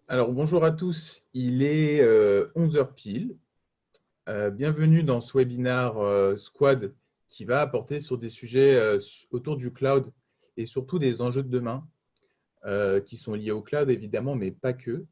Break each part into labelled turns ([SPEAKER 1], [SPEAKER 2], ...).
[SPEAKER 1] Alors, bonjour à tous, il est 11 heures pile. Bienvenue dans ce webinaire Squad qui va apporter sur des sujets autour du cloud et surtout des enjeux de demain qui sont liés au cloud évidemment, mais pas que.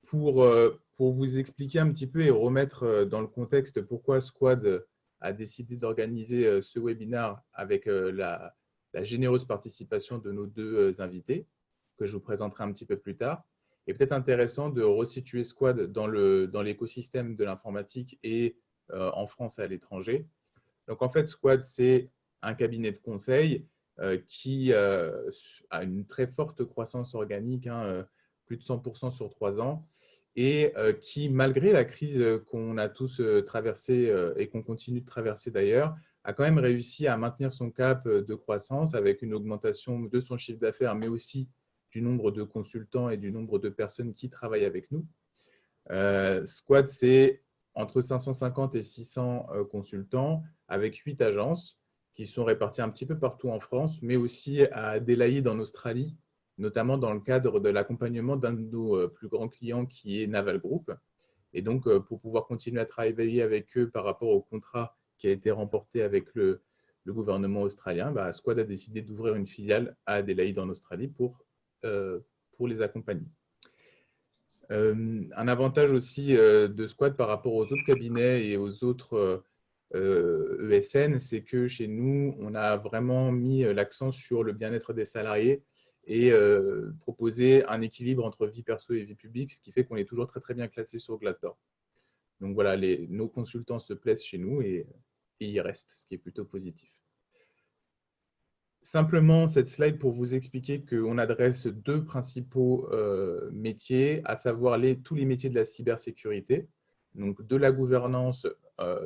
[SPEAKER 1] Pour vous expliquer un petit peu et remettre dans le contexte pourquoi Squad a décidé d'organiser ce webinaire avec la généreuse participation de nos deux invités, que je vous présenterai un petit peu plus tard. Et peut-être intéressant de resituer Squad dans l'écosystème de l'informatique et en France et à l'étranger. Donc en fait, Squad, c'est un cabinet de conseil qui a une très forte croissance organique, plus de 100% sur 3 ans, et qui, malgré la crise qu'on a tous traversée et qu'on continue de traverser d'ailleurs, a quand même réussi à maintenir son cap de croissance avec une augmentation de son chiffre d'affaires, mais aussi du nombre de consultants et du nombre de personnes qui travaillent avec nous. Squad, c'est entre 550 et 600 consultants avec 8 agences qui sont réparties un petit peu partout en France, mais aussi à Adélaïde en Australie, notamment dans le cadre de l'accompagnement d'un de nos plus grands clients qui est Naval Group. Et donc, pour pouvoir continuer à travailler avec eux par rapport au contrat qui a été remporté avec le gouvernement australien, Squad a décidé d'ouvrir une filiale à Adélaïde en Australie pour les accompagner. Un avantage aussi de Squad par rapport aux autres cabinets et aux autres ESN, c'est que chez nous, on a vraiment mis l'accent sur le bien-être des salariés et proposer un équilibre entre vie perso et vie publique, ce qui fait qu'on est toujours très, très bien classé sur Glassdoor. Donc voilà, nos consultants se plaisent chez nous et y restent, ce qui est plutôt positif. Simplement, cette slide pour vous expliquer qu'on adresse deux principaux métiers, à savoir tous les métiers de la cybersécurité, donc de la gouvernance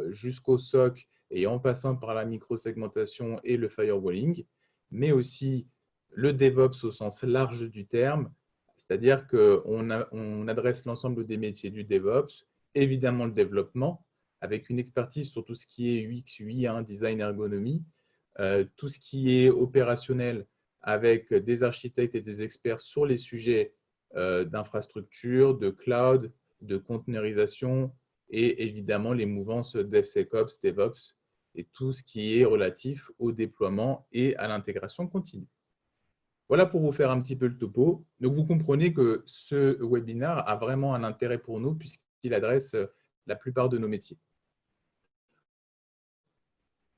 [SPEAKER 1] jusqu'au SOC et en passant par la microsegmentation et le firewalling, mais aussi le DevOps au sens large du terme, c'est-à-dire qu'on adresse l'ensemble des métiers du DevOps, évidemment le développement, avec une expertise sur tout ce qui est UX, UI, design, ergonomie, tout ce qui est opérationnel avec des architectes et des experts sur les sujets d'infrastructure, de cloud, de conteneurisation et évidemment les mouvances DevSecOps, DevOps et tout ce qui est relatif au déploiement et à l'intégration continue. Voilà pour vous faire un petit peu le topo. Donc, vous comprenez que ce webinaire a vraiment un intérêt pour nous puisqu'il adresse la plupart de nos métiers.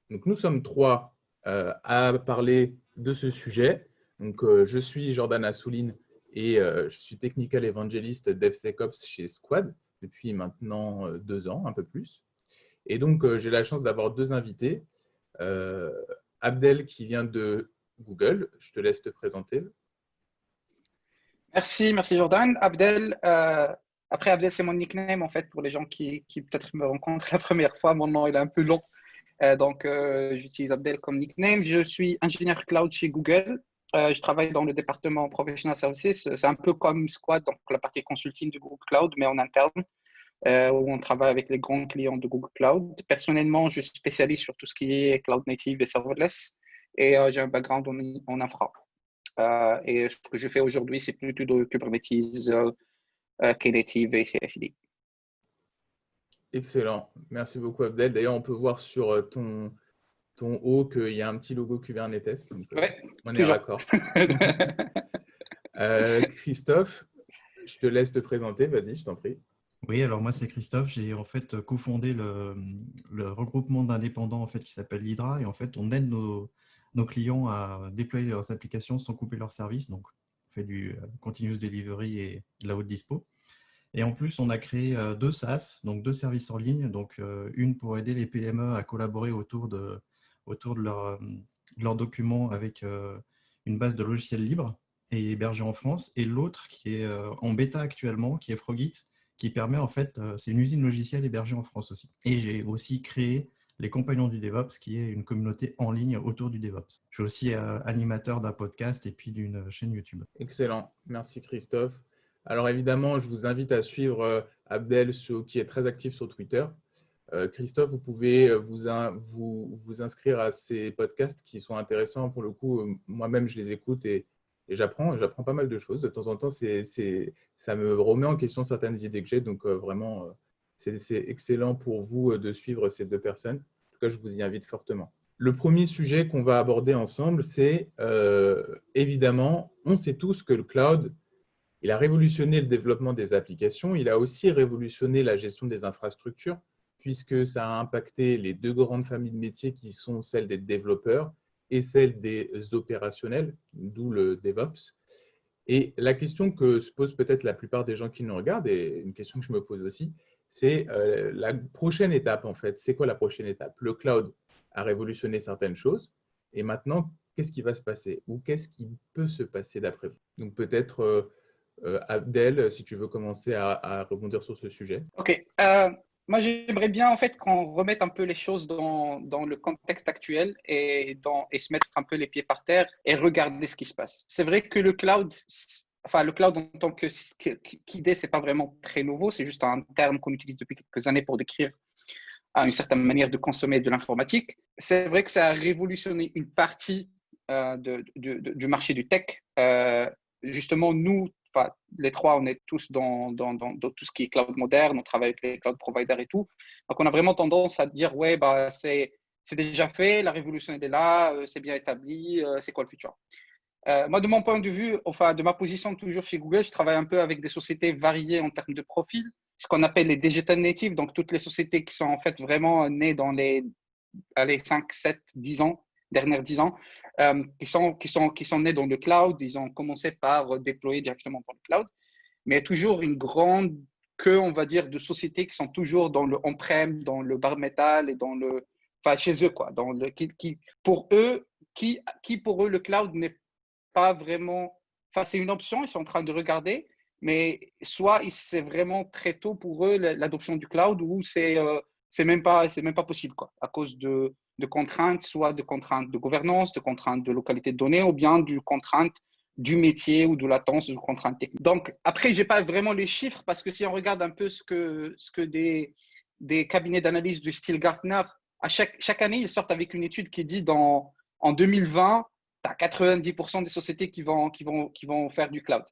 [SPEAKER 1] Donc, nous sommes trois à parler de ce sujet. Donc, je suis Jordan Assouline et je suis Technical Evangelist DevSecOps chez Squad depuis maintenant 2 ans, un peu plus. Et donc, j'ai la chance d'avoir deux invités. Abdel qui vient de Google, je te laisse te présenter.
[SPEAKER 2] Merci Jordan. Abdel, après Abdel, c'est mon nickname en fait pour les gens qui peut-être me rencontrent la première fois. Mon nom il est un peu long, donc j'utilise Abdel comme nickname. Je suis ingénieur cloud chez Google. Je travaille dans le département Professional Services. C'est un peu comme Squad, donc la partie consulting de Google Cloud, mais en interne, où on travaille avec les grands clients de Google Cloud. Personnellement, je spécialise sur tout ce qui est cloud native et serverless, et j'ai un background en infra. Et ce que je fais aujourd'hui, c'est plutôt de Kubernetes, Knative et CI/CD.
[SPEAKER 1] Excellent. Merci beaucoup, Abdel. D'ailleurs, on peut voir sur ton haut qu'il y a un petit logo Kubernetes. Donc,
[SPEAKER 2] Oui,
[SPEAKER 1] on est
[SPEAKER 2] toujours.
[SPEAKER 1] raccord. Christophe, je te laisse te présenter. Vas-y, je t'en prie.
[SPEAKER 3] Oui, alors moi c'est Christophe, j'ai en fait cofondé le regroupement d'indépendants en fait, qui s'appelle l'Hydra et en fait on aide nos clients à déployer leurs applications sans couper leurs services, donc on fait du continuous delivery et de la haute dispo. Et en plus on a créé deux SaaS, donc deux services en ligne, donc une pour aider les PME à collaborer autour de leurs documents avec une base de logiciels libres et hébergés en France, et l'autre qui est en bêta actuellement, qui est Frogit, qui permet en fait, c'est une usine logicielle hébergée en France aussi. Et j'ai aussi créé les Compagnons du DevOps, qui est une communauté en ligne autour du DevOps. Je suis aussi animateur d'un podcast et puis d'une chaîne YouTube.
[SPEAKER 1] Excellent. Merci, Christophe. Alors, évidemment, je vous invite à suivre Abdel, qui est très actif sur Twitter. Christophe, vous pouvez vous inscrire à ces podcasts qui sont intéressants. Pour le coup, moi-même, je les écoute et et j'apprends pas mal de choses. De temps en temps, ça me remet en question certaines idées que j'ai. Donc, vraiment, c'est excellent pour vous de suivre ces deux personnes. En tout cas, je vous y invite fortement. Le premier sujet qu'on va aborder ensemble, c'est évidemment, on sait tous que le cloud, il a révolutionné le développement des applications. Il a aussi révolutionné la gestion des infrastructures, puisque ça a impacté les deux grandes familles de métiers qui sont celles des développeurs et celles des opérationnels, d'où le DevOps. Et la question que se posent peut-être la plupart des gens qui nous regardent, et une question que je me pose aussi, c'est la prochaine étape en fait. C'est quoi la prochaine étape? Le cloud a révolutionné certaines choses, et maintenant, qu'est-ce qui va se passer? Ou qu'est-ce qui peut se passer d'après vous? Donc peut-être, Abdel, si tu veux commencer à rebondir sur ce sujet.
[SPEAKER 2] Ok. Moi, j'aimerais bien en fait qu'on remette un peu les choses dans le contexte actuel et se mettre un peu les pieds par terre et regarder ce qui se passe. C'est vrai que le cloud en tant qu'idée, c'est pas vraiment très nouveau. C'est juste un terme qu'on utilise depuis quelques années pour décrire une certaine manière de consommer de l'informatique. C'est vrai que ça a révolutionné une partie du marché du tech. Justement, nous, les trois, on est tous dans tout ce qui est cloud moderne, on travaille avec les cloud providers et tout. Donc, on a vraiment tendance à dire, ouais, bah, c'est déjà fait, la révolution est là, c'est bien établi, c'est quoi le futur? Moi, de mon point de vue, de ma position toujours chez Google, je travaille un peu avec des sociétés variées en termes de profil, ce qu'on appelle les digital natives, donc toutes les sociétés qui sont en fait vraiment nées dans les 5, 7, 10 ans, dernières 10 ans, qui sont nés dans le cloud. Ils ont commencé par déployer directement dans le cloud, mais il y a toujours une grande queue, on va dire, de sociétés qui sont toujours dans le on-prem, dans le bare metal et chez eux, quoi, pour eux, pour eux, le cloud n'est pas vraiment, c'est une option, ils sont en train de regarder, mais soit c'est vraiment très tôt pour eux l'adoption du cloud, ou c'est même pas possible, quoi, à cause de contraintes, soit de contraintes de gouvernance, de contraintes de localité de données, ou bien de contraintes du métier ou de latence, de contraintes techniques. Donc après, j'ai pas vraiment les chiffres, parce que si on regarde un peu ce que des cabinets d'analyse du style Gartner, à chaque année, ils sortent avec une étude qui dit en 2020, tu as 90% des sociétés qui vont faire du cloud.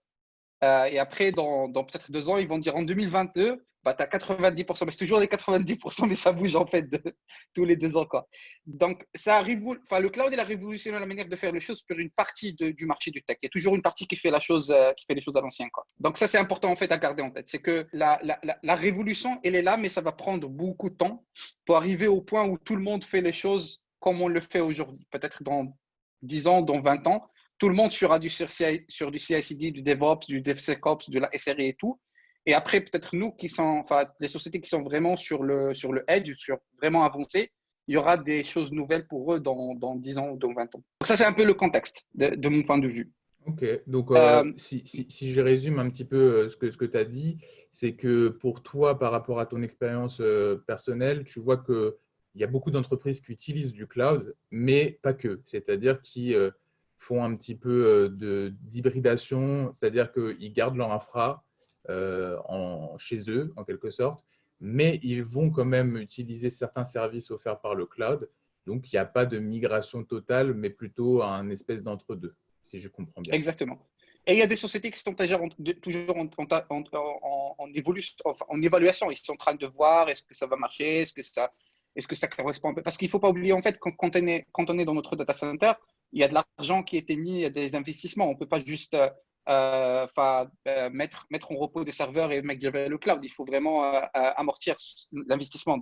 [SPEAKER 2] Et après, dans peut-être 2 ans, ils vont dire en 2022, bah, tu as 90%. Mais c'est toujours les 90%, mais ça bouge en fait tous les 2 ans, quoi. Donc, le cloud, il a révolutionné la manière de faire les choses pour une partie du marché du tech. Il y a toujours une partie qui fait les choses à l'ancien, quoi. Donc, ça, c'est important en fait à garder en tête. C'est que la révolution, elle est là, mais ça va prendre beaucoup de temps pour arriver au point où tout le monde fait les choses comme on le fait aujourd'hui. Peut-être dans 10 ans, dans 20 ans, tout le monde sera sur du CI/CD, du DevOps, du DevSecOps, de la SRE et tout. Et après, peut-être nous les sociétés qui sont vraiment sur le edge, vraiment avancées, il y aura des choses nouvelles pour eux dans 10 ans ou dans 20 ans. Donc ça, c'est un peu le contexte de mon point de vue.
[SPEAKER 1] Ok, donc si je résume un petit peu ce que tu as dit, c'est que pour toi, par rapport à ton expérience personnelle, tu vois qu'il y a beaucoup d'entreprises qui utilisent du cloud, mais pas que. C'est-à-dire qui font un petit peu d'hybridation, c'est-à-dire qu'ils gardent leur infra chez eux, en quelque sorte, mais ils vont quand même utiliser certains services offerts par le cloud. Donc, il n'y a pas de migration totale, mais plutôt un espèce d'entre-deux, si je comprends bien.
[SPEAKER 2] Exactement. Et il y a des sociétés qui sont toujours en évaluation. Ils sont en train de voir est-ce que ça va marcher, est-ce que ça correspond un peu. Parce qu'il ne faut pas oublier, en fait, quand on est dans notre data center, il y a de l'argent qui a été mis, il y a des investissements. On ne peut pas juste mettre en repos des serveurs et mettre le cloud. Il faut vraiment amortir l'investissement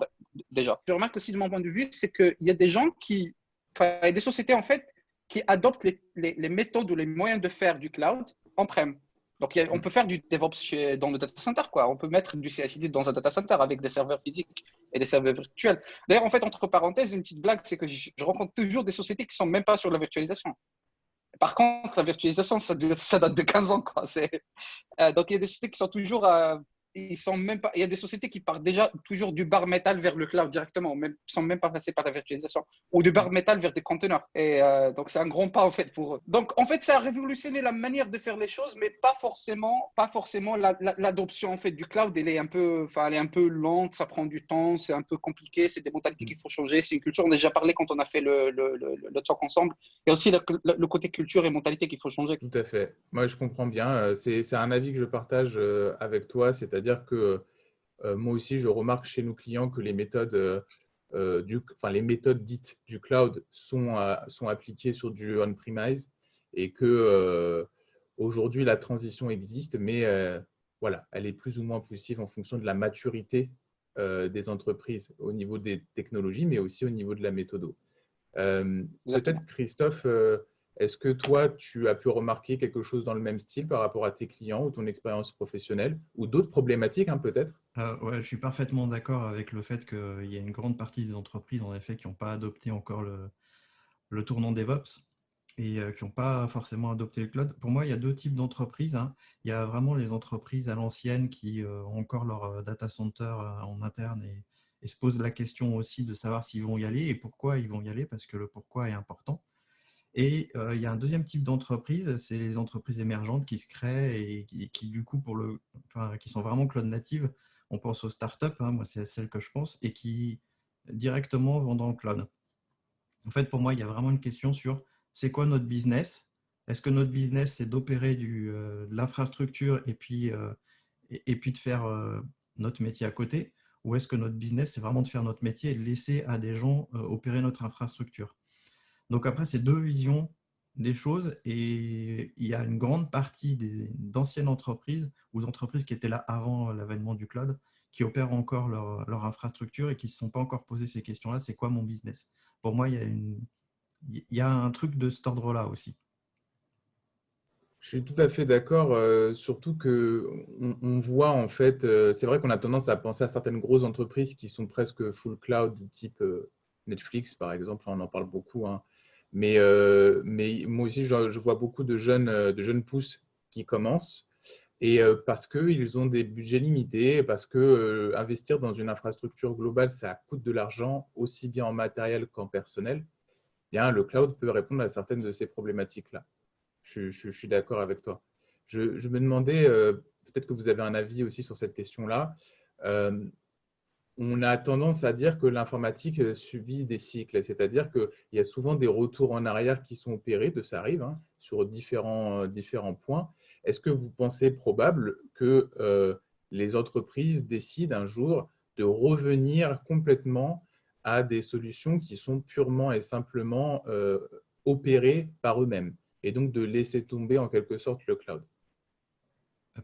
[SPEAKER 2] déjà. Je remarque aussi de mon point de vue, c'est qu'il y a des gens il y a des sociétés, en fait, qui adoptent les méthodes ou les moyens de faire du cloud on-prem. Donc, on peut faire du DevOps dans le data center, quoi. On peut mettre du CI/CD dans un data center avec des serveurs physiques et des serveurs virtuels. D'ailleurs, en fait, entre parenthèses, une petite blague, c'est que je rencontre toujours des sociétés qui ne sont même pas sur la virtualisation. Par contre, la virtualisation, ça date de 15 ans, quoi. Donc, il y a des sociétés qui sont toujours ils sont même pas, il y a des sociétés qui partent déjà toujours du bare metal vers le cloud directement, même, sans même pas passer par la virtualisation, ou du bare metal vers des conteneurs. Et donc, c'est un grand pas en fait pour eux. Donc, en fait, ça a révolutionné la manière de faire les choses, mais pas forcément l'adoption en fait du cloud. Elle est un peu, enfin, elle est un peu lente, ça prend du temps, c'est un peu compliqué, c'est des mentalités qu'il faut changer, c'est une culture. On a déjà parlé quand on a fait le talk ensemble. Il y a aussi le côté culture et mentalité qu'il faut changer.
[SPEAKER 1] Tout à fait. Moi, je comprends bien. C'est un avis que je partage avec toi, c'est-à-dire que moi aussi, je remarque chez nos clients que les méthodes, enfin, les méthodes dites du cloud sont appliquées sur du on-premise et que aujourd'hui, la transition existe, mais voilà, elle est plus ou moins possible en fonction de la maturité des entreprises au niveau des technologies, mais aussi au niveau de la méthode.
[SPEAKER 2] Exactement.
[SPEAKER 1] Peut-être, Christophe, est-ce que toi, tu as pu remarquer quelque chose dans le même style par rapport à tes clients ou ton expérience professionnelle ou d'autres problématiques, hein, peut-être?
[SPEAKER 3] Ouais, je suis parfaitement d'accord avec le fait qu'il y a une grande partie des entreprises, en effet, qui n'ont pas adopté encore le tournant DevOps et qui n'ont pas forcément adopté le cloud. Pour moi, il y a deux types d'entreprises, hein. Il y a vraiment les entreprises à l'ancienne qui ont encore leur data center en interne et se posent la question aussi de savoir s'ils vont y aller et pourquoi ils vont y aller, parce que le pourquoi est important. Et il y a un deuxième type d'entreprise, c'est les entreprises émergentes qui se créent et qui du coup, qui sont vraiment cloud natives. On pense aux startups, hein, moi c'est à celles que je pense, et qui directement vont dans le cloud. En fait, pour moi, il y a vraiment une question sur c'est quoi notre business? Est-ce que notre business, c'est d'opérer de l'infrastructure et puis de faire notre métier à côté? Ou est-ce que notre business, c'est vraiment de faire notre métier et de laisser à des gens opérer notre infrastructure? Donc après, c'est deux visions des choses et il y a une grande partie d'anciennes entreprises ou d'entreprises qui étaient là avant l'avènement du cloud qui opèrent encore leur infrastructure et qui ne se sont pas encore posé ces questions-là. C'est quoi mon business? Pour moi, il y a un truc de cet ordre-là aussi.
[SPEAKER 1] Je suis tout à fait d'accord, surtout que on voit en fait, c'est vrai qu'on a tendance à penser à certaines grosses entreprises qui sont presque full cloud, du type Netflix par exemple, on en parle beaucoup, hein. Mais moi aussi, je vois beaucoup de jeunes pousses qui commencent et parce qu'ils ont des budgets limités, parce que investir dans une infrastructure globale, ça coûte de l'argent, aussi bien en matériel qu'en personnel. Bien, le cloud peut répondre à certaines de ces problématiques-là. Je suis d'accord avec toi. Je me demandais, peut-être que vous avez un avis aussi sur cette question-là. Euh, on a tendance à dire que l'informatique subit des cycles, c'est-à-dire qu'il y a souvent des retours en arrière qui sont opérés, ça arrive, hein, sur différents points. Est-ce que vous pensez probable que les entreprises décident un jour de revenir complètement à des solutions qui sont purement et simplement opérées par eux-mêmes et donc de laisser tomber en quelque sorte le cloud?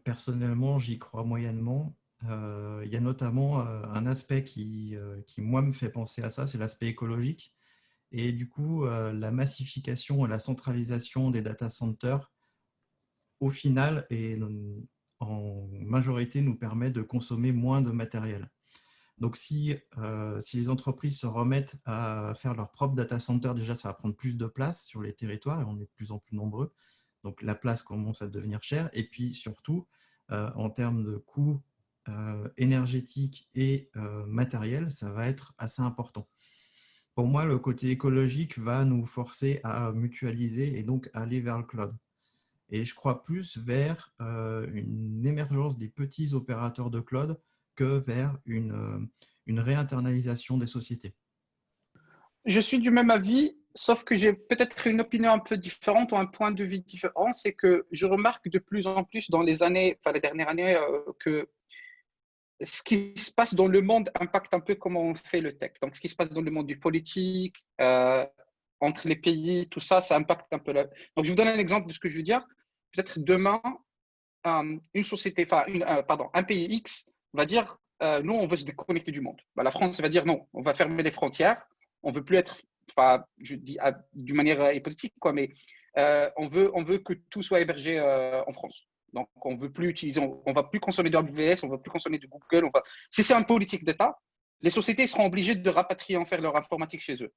[SPEAKER 3] Personnellement, j'y crois moyennement. Il y a notamment un aspect qui, moi, me fait penser à ça, c'est l'aspect écologique. Et du coup, la massification et la centralisation des data centers, au final, et en majorité, nous permet de consommer moins de matériel. Donc, si les entreprises se remettent à faire leur propre data center, déjà, ça va prendre plus de place sur les territoires et on est de plus en plus nombreux. Donc, la place commence à devenir chère. Et puis, surtout, en termes de coûts énergétiques et matériels, ça va être assez important. Pour moi, le côté écologique va nous forcer à mutualiser et donc aller vers le cloud. Et je crois plus vers une émergence des petits opérateurs de cloud que vers une réinternalisation des sociétés.
[SPEAKER 2] Je suis du même avis, sauf que j'ai peut-être une opinion un peu différente ou un point de vue différent. C'est que je remarque de plus en plus dans les années, enfin les dernières années, que ce qui se passe dans le monde impacte un peu comment on fait le tech. Donc, ce qui se passe dans le monde du politique, entre les pays, tout ça, ça impacte un peu. Donc, je vous donne un exemple de ce que je veux dire. Peut-être demain, une société, pardon, un pays X va dire, nous, on veut se déconnecter du monde. Bah, la France va dire non, on va fermer les frontières. On veut plus être, enfin, je dis d'une manière hypothétique, quoi, mais on veut que tout soit hébergé en France. Donc, on veut plus utiliser, on va plus consommer de AWS, on va plus consommer de Google. Si c'est une politique d'État, les sociétés seront obligées de rapatrier en faire leur informatique chez eux.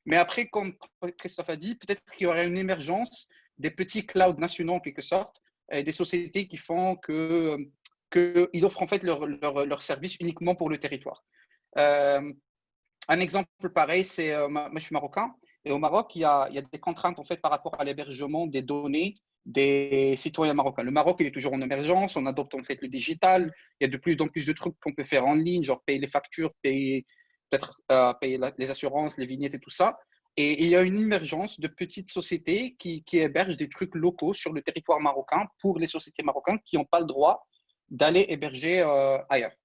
[SPEAKER 2] Mais après, comme Christophe a dit, peut-être qu'il y aurait une émergence des petits clouds nationaux en quelque sorte, des sociétés qui font que qu'ils offrent en fait leur service uniquement pour le territoire. Un exemple pareil, c'est moi je suis marocain et au Maroc, il y a des contraintes en fait par rapport à l'hébergement des données des citoyens marocains. Le Maroc, il est toujours en émergence, on adopte en fait le digital, il y a de plus en plus de trucs qu'on peut faire en ligne, genre payer les factures, payer peut-être payer les assurances, les vignettes et tout ça. Et il y a une émergence de petites sociétés qui hébergent des trucs locaux sur le territoire marocain pour les sociétés marocaines qui n'ont pas le droit d'aller héberger ailleurs.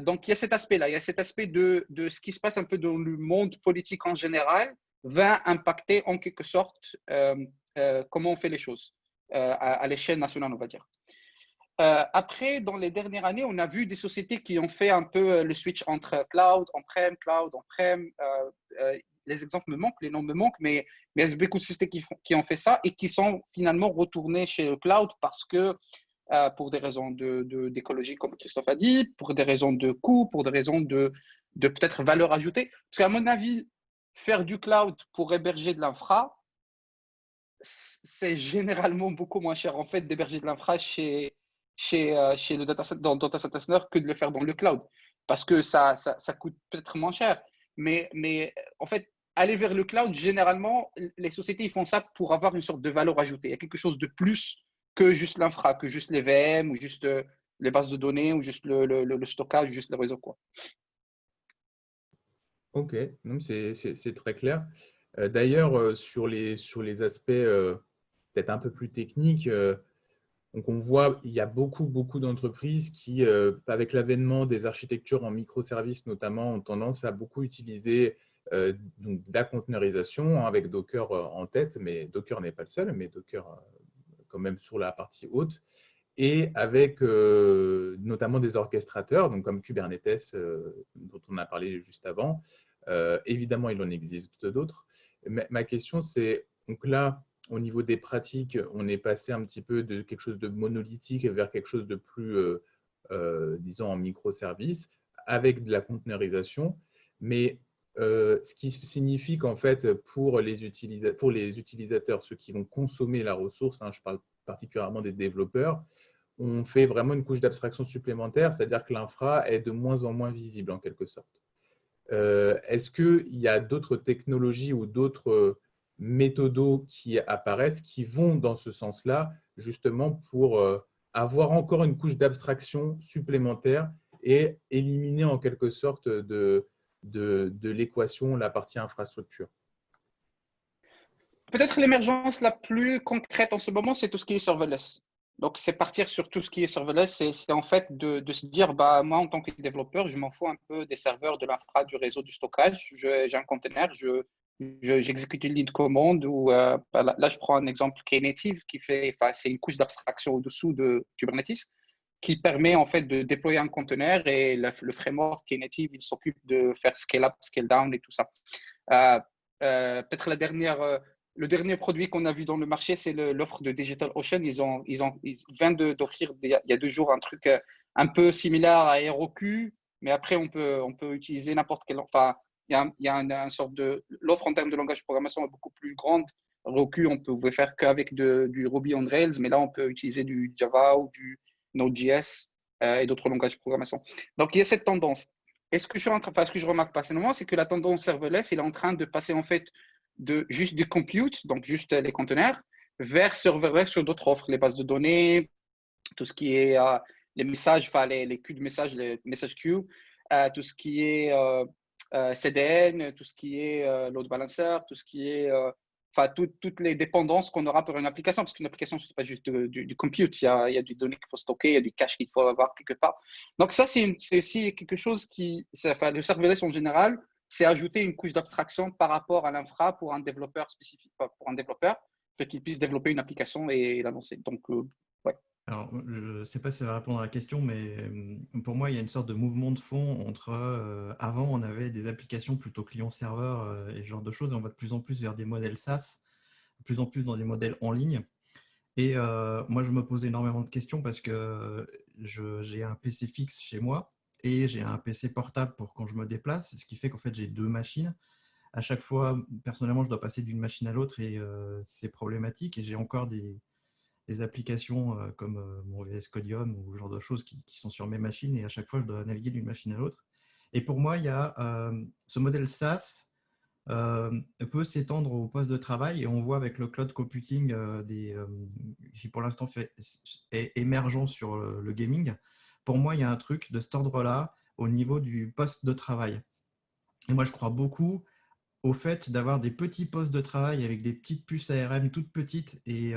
[SPEAKER 2] Donc, il y a cet aspect-là, il y a cet aspect de ce qui se passe un peu dans le monde politique en général va impacter en quelque sorte comment on fait les choses à l'échelle nationale, on va dire. Après, dans les dernières années, on a vu des sociétés qui ont fait un peu le switch entre cloud, on-prem. Les exemples me manquent, les noms me manquent, mais il y a beaucoup de sociétés qui ont fait ça et qui sont finalement retournées chez le cloud parce que pour des raisons d'écologie, comme Christophe a dit, pour des raisons de coût, pour des raisons de peut-être valeur ajoutée. Parce qu'à mon avis, faire du cloud pour héberger de l'infra, c'est généralement beaucoup moins cher en fait d'héberger de l'infra chez le dans le data center que de le faire dans le cloud. Parce que ça coûte peut-être moins cher. Mais en fait, aller vers le cloud, généralement, les sociétés ils font ça pour avoir une sorte de valeur ajoutée. Il y a quelque chose de plus que juste l'infra, que juste les VM ou juste les bases de données ou juste le stockage, juste le réseau, quoi.
[SPEAKER 1] Ok, c'est très clair. D'ailleurs, sur les aspects peut-être un peu plus techniques, donc on voit il y a beaucoup d'entreprises qui, avec l'avènement des architectures en microservices notamment, ont tendance à beaucoup utiliser donc, de la conteneurisation avec Docker en tête, mais Docker n'est pas le seul, mais Docker quand même sur la partie haute, et avec notamment des orchestrateurs, donc comme Kubernetes, dont on a parlé juste avant. Évidemment, il en existe d'autres. Ma question, c'est, donc là, au niveau des pratiques, on est passé un petit peu de quelque chose de monolithique vers quelque chose de plus, disons, en microservices, avec de la conteneurisation. Mais ce qui signifie qu'en fait, pour les utilisateurs, ceux qui vont consommer la ressource, je parle particulièrement des développeurs, on fait vraiment une couche d'abstraction supplémentaire, c'est-à-dire que l'infra est de moins en moins visible en quelque sorte. Est-ce qu'il y a d'autres technologies ou d'autres méthodos qui apparaissent qui vont dans ce sens-là, justement pour avoir encore une couche d'abstraction supplémentaire et éliminer en quelque sorte de l'équation la partie infrastructure?
[SPEAKER 2] Peut-être l'émergence la plus concrète en ce moment, c'est tout ce qui est serverless. Donc, c'est partir sur tout ce qui est serverless, c'est en fait de se dire, bah, moi, en tant que développeur, je m'en fous un peu des serveurs, de l'infra, du réseau, du stockage. J'ai un container, j'exécute une ligne de commande ou là, je prends un exemple Knative qui fait, c'est une couche d'abstraction au-dessous de Kubernetes qui permet en fait de déployer un conteneur et le framework Knative, il s'occupe de faire scale up, scale down et tout ça. Peut-être le dernier produit qu'on a vu dans le marché, c'est l'offre de DigitalOcean. Ils viennent d'offrir il y a 2 jours un truc un peu similaire à HeroQ, mais après, on peut utiliser n'importe quel. Enfin, il y a un sorte de. L'offre en termes de langage de programmation est beaucoup plus grande. HeroQ, on pouvait faire qu'avec du Ruby on Rails, mais là, on peut utiliser du Java ou du Node.js et d'autres langages de programmation. Donc, il y a cette tendance. Et ce que je remarque personnellement, c'est que la tendance serverless, il est en train de passer en fait de juste du compute, donc juste les conteneurs, vers serverless sur d'autres offres, les bases de données, tout ce qui est les messages, enfin les queues de messages, les message queues, tout ce qui est CDN, tout ce qui est load balancer, tout ce qui est toutes les dépendances qu'on aura pour une application, parce qu'une application, ce n'est pas juste du compute, il y a des données qu'il faut stocker, il y a du cache qu'il faut avoir quelque part. Donc ça, c'est aussi quelque chose le serverless en général, c'est ajouter une couche d'abstraction par rapport à l'infra pour un développeur spécifique, pour un développeur, pour qu'il puisse développer une application et l'annoncer. Donc, ouais.
[SPEAKER 3] Alors, je ne sais pas si ça va répondre à la question, mais pour moi, il y a une sorte de mouvement de fond entre avant, on avait des applications plutôt client-serveur et ce genre de choses, et on va de plus en plus vers des modèles SaaS, de plus en plus dans des modèles en ligne. Et moi, je me pose énormément de questions parce que j'ai un PC fixe chez moi et j'ai un PC portable pour quand je me déplace, ce qui fait qu'en fait, j'ai 2 machines. À chaque fois, personnellement, je dois passer d'une machine à l'autre et c'est problématique. Et j'ai encore des applications comme mon VS Codium ou ce genre de choses qui sont sur mes machines et à chaque fois, je dois naviguer d'une machine à l'autre. Et pour moi, il y a ce modèle SaaS peut s'étendre au poste de travail et on voit avec le cloud computing qui pour l'instant est émergent sur le gaming. Pour moi, il y a un truc de cet ordre-là au niveau du poste de travail. Et moi, je crois beaucoup au fait d'avoir des petits postes de travail avec des petites puces ARM toutes petites et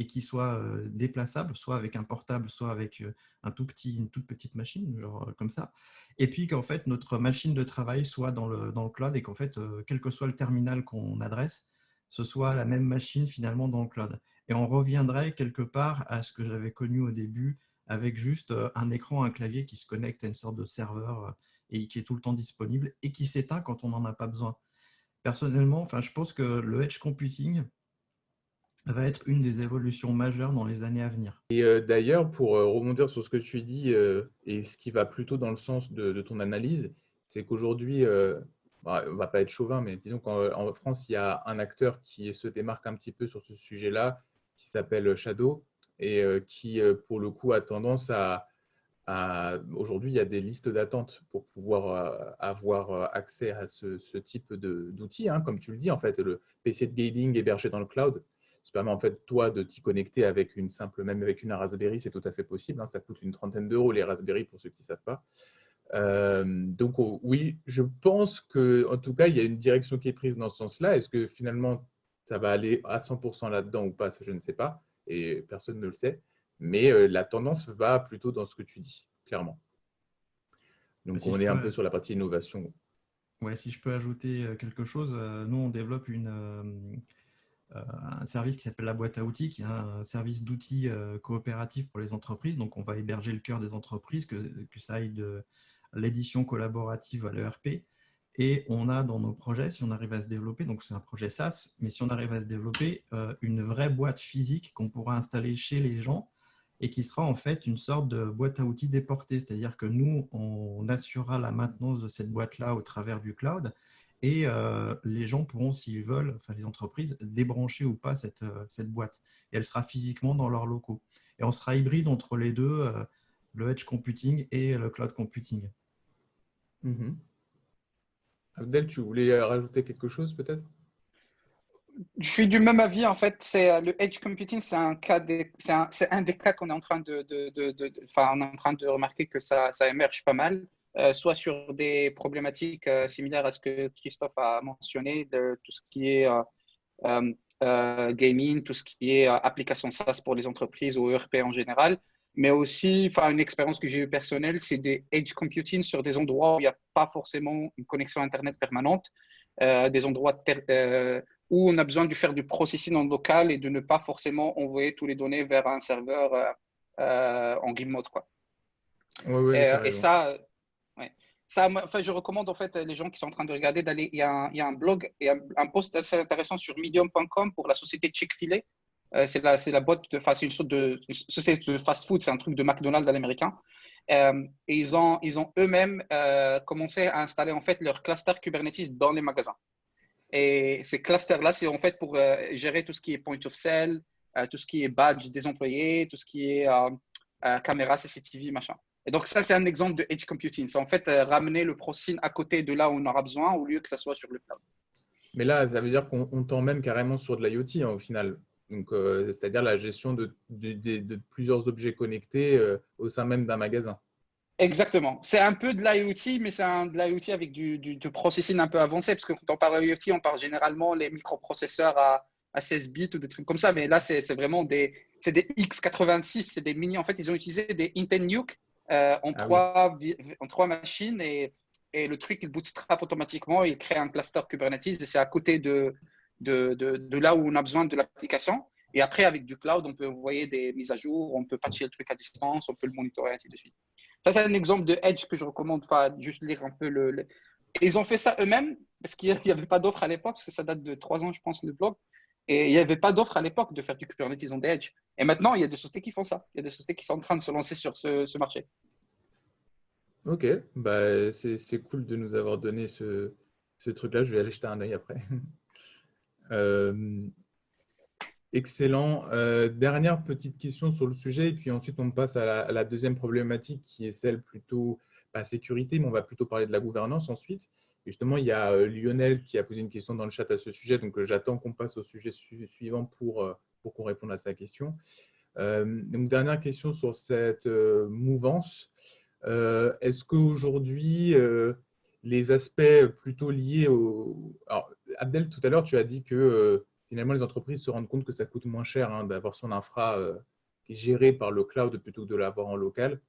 [SPEAKER 3] qui soient déplaçables, soit avec un portable, soit avec une toute petite machine, genre comme ça. Et puis qu'en fait, notre machine de travail soit dans le cloud et qu'en fait, quel que soit le terminal qu'on adresse, ce soit la même machine finalement dans le cloud. Et on reviendrait quelque part à ce que j'avais connu au début avec juste un écran, un clavier qui se connecte à une sorte de serveur et qui est tout le temps disponible et qui s'éteint quand on n'en a pas besoin. Personnellement, enfin, je pense que le edge computing va être une des évolutions majeures dans les années à venir.
[SPEAKER 1] Et d'ailleurs, pour rebondir sur ce que tu dis et ce qui va plutôt dans le sens de ton analyse, c'est qu'aujourd'hui, on ne va pas être chauvin, mais disons qu'en France, il y a un acteur qui se démarque un petit peu sur ce sujet-là, qui s'appelle Shadow, et qui, pour le coup, a tendance aujourd'hui, il y a des listes d'attente pour pouvoir avoir accès à ce type d'outils, hein, comme tu le dis, en fait, le PC de gaming hébergé dans le cloud. Ça permet en fait toi de t'y connecter avec même avec une Raspberry, c'est tout à fait possible. Hein, ça coûte une trentaine d'euros les Raspberry pour ceux qui ne savent pas. Donc oui, je pense que en tout cas il y a une direction qui est prise dans ce sens-là. Est-ce que finalement ça va aller à 100% là-dedans ou pas, ça, je ne sais pas et personne ne le sait. Mais la tendance va plutôt dans ce que tu dis, clairement. Donc
[SPEAKER 3] Si
[SPEAKER 1] on
[SPEAKER 3] je
[SPEAKER 1] est un
[SPEAKER 3] peux,
[SPEAKER 1] peu sur la partie innovation.
[SPEAKER 3] ouais, si je peux ajouter quelque chose, nous on développe un service qui s'appelle la boîte à outils, qui est un service d'outils coopératifs pour les entreprises. Donc on va héberger le cœur des entreprises, que ça aille de l'édition collaborative à l'ERP. Et on a dans nos projets, si on arrive à se développer, donc c'est un projet SaaS, mais si on arrive à se développer, une vraie boîte physique qu'on pourra installer chez les gens et qui sera en fait une sorte de boîte à outils déportée. C'est-à-dire que nous, on assurera la maintenance de cette boîte-là au travers du cloud et les gens pourront, s'ils veulent, enfin les entreprises, débrancher ou pas cette boîte. Et elle sera physiquement dans leurs locaux. Et on sera hybride entre les deux, le edge computing et le cloud computing.
[SPEAKER 1] Mhm. Abdel, tu voulais rajouter quelque chose peut-être?
[SPEAKER 2] Je suis du même avis, en fait. Le edge computing, c'est un des cas qu'on est en train enfin, on est en train de remarquer que ça émerge pas mal, soit sur des problématiques similaires à ce que Christophe a mentionné, de tout ce qui est euh, gaming, tout ce qui est application SaaS pour les entreprises ou ERP en général, mais aussi, enfin, une expérience que j'ai eue personnelle, c'est des edge computing sur des endroits où il n'y a pas forcément une connexion Internet permanente, des endroits où on a besoin de faire du processing en local et de ne pas forcément envoyer tous les données vers un serveur en remote, quoi.
[SPEAKER 1] Oui, oui, tu as
[SPEAKER 2] Et
[SPEAKER 1] raison.
[SPEAKER 2] ça, ouais. Ça, enfin, je recommande en fait les gens qui sont en train de regarder d'aller. Il y a un blog et un post assez intéressant sur medium.com pour la société Chick-fil-A. C'est la boîte enfin, c'est une sorte de société de fast-food, c'est un truc de McDonald's à l'américain. Et ils ont eux-mêmes commencé à installer en fait leur cluster Kubernetes dans les magasins. Et ces clusters-là, c'est en fait pour gérer tout ce qui est point of sale, tout ce qui est badge des employés, tout ce qui est caméra, CCTV, machin. Et donc, ça, c'est un exemple de edge computing. C'est en fait ramener le processing à côté de là où on aura besoin au lieu que ça soit sur le cloud.
[SPEAKER 1] Mais là, ça veut dire qu'on t'emmène carrément sur de l'IoT, hein, au final. Donc, c'est-à-dire la gestion de plusieurs objets connectés au sein même d'un magasin.
[SPEAKER 2] Exactement. C'est un peu de l'IoT, mais c'est de l'IoT avec du processing un peu avancé, parce que quand on parle d'IoT, on parle généralement les microprocesseurs à 16 bits ou des trucs comme ça, mais là, c'est vraiment des x86, c'est des mini. En fait, ils ont utilisé des Intel Nuke
[SPEAKER 1] Ah oui.
[SPEAKER 2] en trois machines et le truc, il bootstrap automatiquement, il crée un cluster Kubernetes et c'est à côté de là où on a besoin de l'application. Et après, avec du cloud, on peut envoyer des mises à jour, on peut patcher le truc à distance, on peut le monitorer, ainsi de suite. Ça, c'est un exemple de Edge que je recommande, pas juste lire un peu Et ils ont fait ça eux-mêmes, parce qu'il n'y avait pas d'offre à l'époque, parce que ça date de 3 ans, je pense, le blog. Et il n'y avait pas d'offre à l'époque de faire du Kubernetes en Edge. Et maintenant, il y a des sociétés qui font ça. Il y a des sociétés qui sont en train de se lancer sur ce marché.
[SPEAKER 1] Ok, bah, c'est cool de nous avoir donné ce truc-là. Je vais aller jeter un œil après. Euh, Excellent. Dernière petite question sur le sujet, et puis ensuite on passe à la deuxième problématique qui est celle plutôt, pas sécurité, mais on va plutôt parler de la gouvernance ensuite. Et justement, il y a Lionel qui a posé une question dans le chat à ce sujet, donc j'attends qu'on passe au sujet suivant pour qu'on réponde à sa question. Donc, dernière question sur cette mouvance. Est-ce qu'aujourd'hui, les aspects plutôt liés au… Alors, Abdel, tout à l'heure, tu as dit que finalement, les entreprises se rendent compte que ça coûte moins cher d'avoir son infra qui est gérée par le cloud plutôt que de l'avoir en local.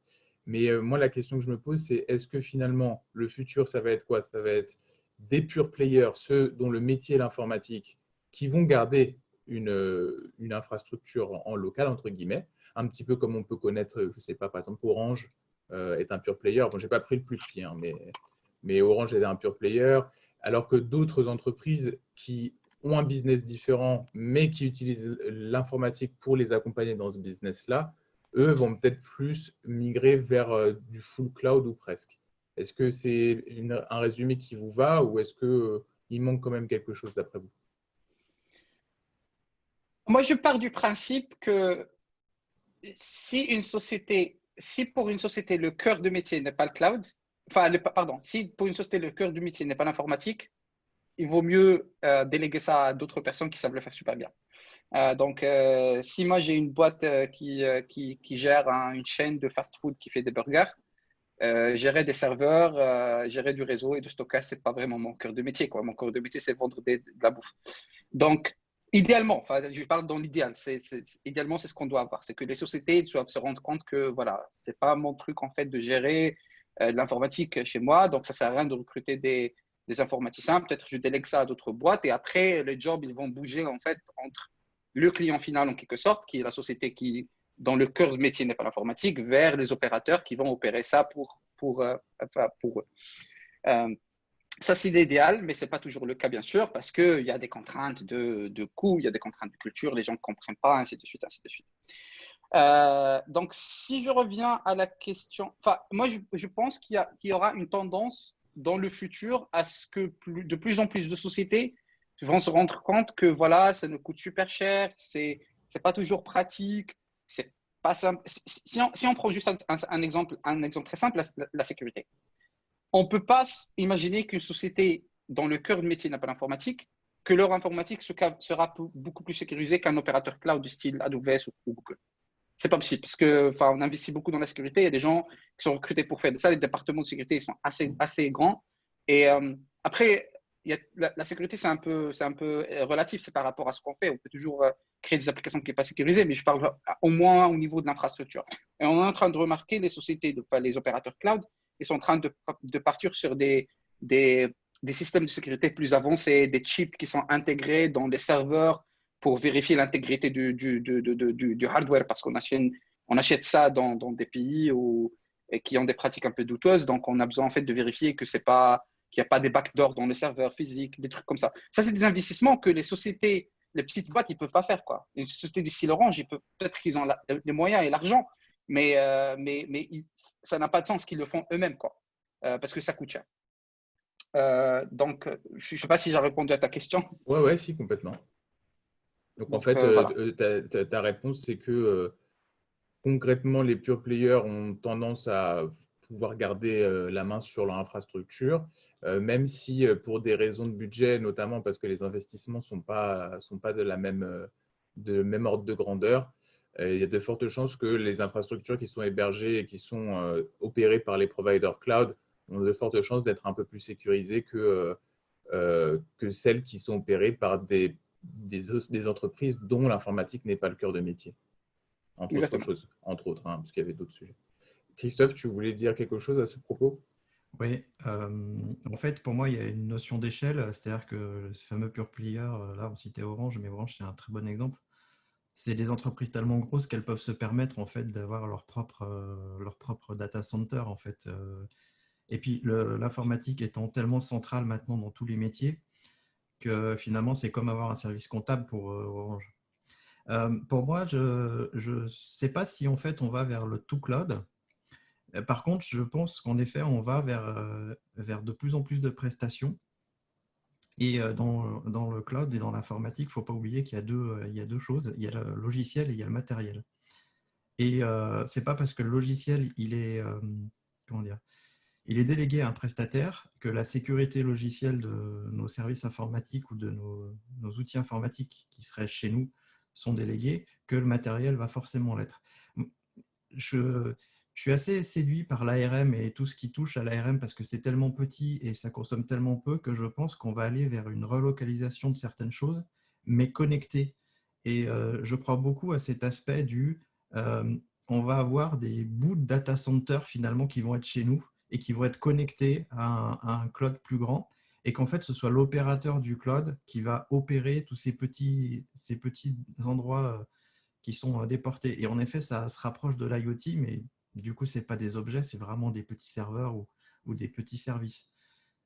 [SPEAKER 1] Mais moi, la question que je me pose, c'est est-ce que finalement, le futur, ça va être quoi? Ça va être des pure players, ceux dont le métier est l'informatique, qui vont garder une infrastructure en local, entre guillemets, un petit peu comme on peut connaître, je ne sais pas, par exemple, Orange est un pure player. Bon, je n'ai pas pris le plus petit, hein, mais Orange est un pure player, alors que d'autres entreprises qui ont un business différent, mais qui utilisent l'informatique pour les accompagner dans ce business-là, eux vont peut-être plus migrer vers du full cloud ou presque. Est-ce que c'est un résumé qui vous va ou est-ce qu'il manque quand même quelque chose d'après vous?
[SPEAKER 2] Moi, je pars du principe que si pour une société, le cœur de métier n'est pas le cloud, pardon, si pour une société, le cœur du métier n'est pas l'informatique, il vaut mieux déléguer ça à d'autres personnes qui savent le faire super bien. Donc, si moi j'ai une boîte qui gère une chaîne de fast-food qui fait des burgers, gérer des serveurs, gérer du réseau et du stockage, c'est pas vraiment mon cœur de métier, quoi. Mon cœur de métier, c'est vendre de la bouffe. Donc, idéalement, enfin, je parle dans l'idéal, idéalement, c'est ce qu'on doit avoir. C'est que les sociétés doivent se rendre compte que, voilà, c'est pas mon truc, en fait, de gérer l'informatique chez moi. Donc, ça sert à rien de recruter des informaticiens. Peut-être je délègue ça à d'autres boîtes et après, les jobs, ils vont bouger, en fait, entre le client final, en quelque sorte, qui est la société dont le cœur de métier n'est pas l'informatique, vers les opérateurs qui vont opérer ça pour eux. Ça, c'est l'idéal, mais ce n'est pas toujours le cas, bien sûr, parce qu'il y a des contraintes de coûts, il y a des contraintes de culture, les gens ne comprennent pas, ainsi de suite, ainsi de suite. Donc, si je reviens à la question, moi, je pense qu'il y aura une tendance dans le futur à ce que de plus en plus de sociétés vont se rendre compte que voilà, ça nous coûte super cher, c'est pas toujours pratique, c'est pas simple. Si on prend juste un exemple très simple, la sécurité. On ne peut pas imaginer qu'une société dont le cœur de métier n'a pas l'informatique, que leur informatique sera beaucoup plus sécurisée qu'un opérateur cloud du style AWS ou Google. C'est pas possible parce qu'on investit beaucoup dans la sécurité. Il y a des gens qui sont recrutés pour faire ça. Les départements de sécurité ils sont assez grands. Et après, la sécurité, c'est un peu relatif. C'est par rapport à ce qu'on fait. On peut toujours créer des applications qui ne sont pas sécurisées, mais je parle au moins au niveau de l'infrastructure. Et on est en train de remarquer les sociétés, les opérateurs cloud, ils sont en train de partir sur des systèmes de sécurité plus avancés, des chips qui sont intégrés dans les serveurs pour vérifier l'intégrité du hardware parce qu'on achète ça dans des pays qui ont des pratiques un peu douteuses. Donc, on a besoin en fait de vérifier qu'il n'y a pas des backdoors dans les serveurs physiques, des trucs comme ça. Ça, c'est des investissements que les sociétés, les petites boîtes, ils ne peuvent pas faire, quoi. Une société du style Orange, peut-être qu'ils ont les moyens et l'argent, mais ça n'a pas de sens qu'ils le font eux-mêmes, quoi, parce que ça coûte cher. Donc, je ne sais pas si j'ai répondu à ta question.
[SPEAKER 1] Ouais, si, complètement. Donc, en fait, voilà. Ta réponse, c'est que concrètement, les pure players ont tendance à pouvoir garder la main sur leur infrastructure, même si pour des raisons de budget, notamment parce que les investissements ne sont pas de même ordre de grandeur, il y a de fortes chances que les infrastructures qui sont hébergées et qui sont opérées par les providers cloud ont de fortes chances d'être un peu plus sécurisées que celles qui sont opérées par des entreprises dont l'informatique n'est pas le cœur de métier. Entre autres, hein, parce qu'il y avait d'autres sujets. Christophe, tu voulais dire quelque chose à ce propos?
[SPEAKER 3] Oui, en fait, pour moi, il y a une notion d'échelle, c'est-à-dire que ce fameux pure player, là, on citait Orange, mais Orange, c'est un très bon exemple. C'est des entreprises tellement grosses qu'elles peuvent se permettre en fait d'avoir leur propre data center en fait. Et puis l'informatique étant tellement centrale maintenant dans tous les métiers que finalement c'est comme avoir un service comptable pour Orange. Pour moi, je ne sais pas si en fait on va vers le tout cloud. Par contre, je pense qu'en effet on va vers de plus en plus de prestations. Et dans le cloud et dans l'informatique, il ne faut pas oublier qu'il y a deux choses. Il y a le logiciel et il y a le matériel. Et ce n'est pas parce que le logiciel, comment dire, il est délégué à un prestataire que la sécurité logicielle de nos services informatiques ou de nos outils informatiques qui seraient chez nous sont délégués, que le matériel va forcément l'être. Je suis assez séduit par l'ARM et tout ce qui touche à l'ARM parce que c'est tellement petit et ça consomme tellement peu que je pense qu'on va aller vers une relocalisation de certaines choses, mais connectées. Et je crois beaucoup à cet aspect on va avoir des bouts de data center finalement qui vont être chez nous et qui vont être connectés à un cloud plus grand et qu'en fait ce soit l'opérateur du cloud qui va opérer tous ces petits endroits qui sont déportés. Et en effet, ça se rapproche de l'IoT, mais du coup, ce n'est pas des objets, c'est vraiment des petits serveurs ou des petits services.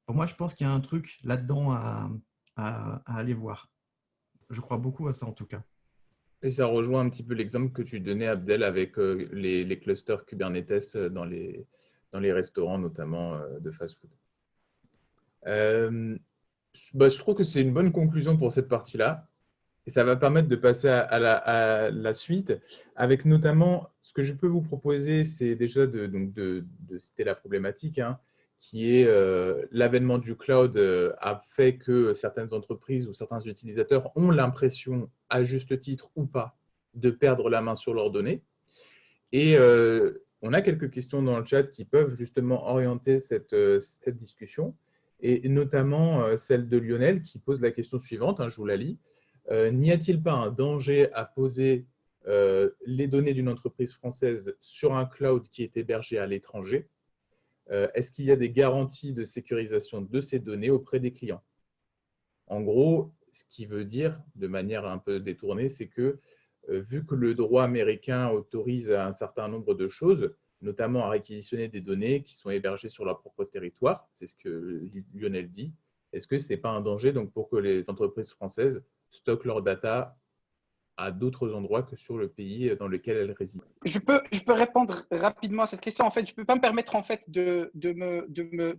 [SPEAKER 3] Pour moi, je pense qu'il y a un truc là-dedans à aller voir. Je crois beaucoup à ça en tout cas.
[SPEAKER 1] Et ça rejoint un petit peu l'exemple que tu donnais, Abdel, avec les clusters Kubernetes dans les restaurants, notamment de fast-food. Je trouve que c'est une bonne conclusion pour cette partie-là. Et ça va permettre de passer à la suite, avec notamment ce que je peux vous proposer, c'est déjà de citer la problématique, hein, qui est l'avènement du cloud a fait que certaines entreprises ou certains utilisateurs ont l'impression, à juste titre ou pas, de perdre la main sur leurs données. Et on a quelques questions dans le chat qui peuvent justement orienter cette discussion, et notamment celle de Lionel qui pose la question suivante, hein, je vous la lis. N'y a-t-il pas un danger à poser les données d'une entreprise française sur un cloud qui est hébergé à l'étranger? Est-ce qu'il y a des garanties de sécurisation de ces données auprès des clients? En gros, ce qui veut dire, de manière un peu détournée, c'est que vu que le droit américain autorise un certain nombre de choses, notamment à réquisitionner des données qui sont hébergées sur leur propre territoire, c'est ce que Lionel dit, est-ce que ce n'est pas un danger donc, pour que les entreprises françaises stockent leurs data à d'autres endroits que sur le pays dans lequel elles résident?
[SPEAKER 2] Je peux répondre rapidement à cette question. En fait, je ne peux pas me permettre en fait, de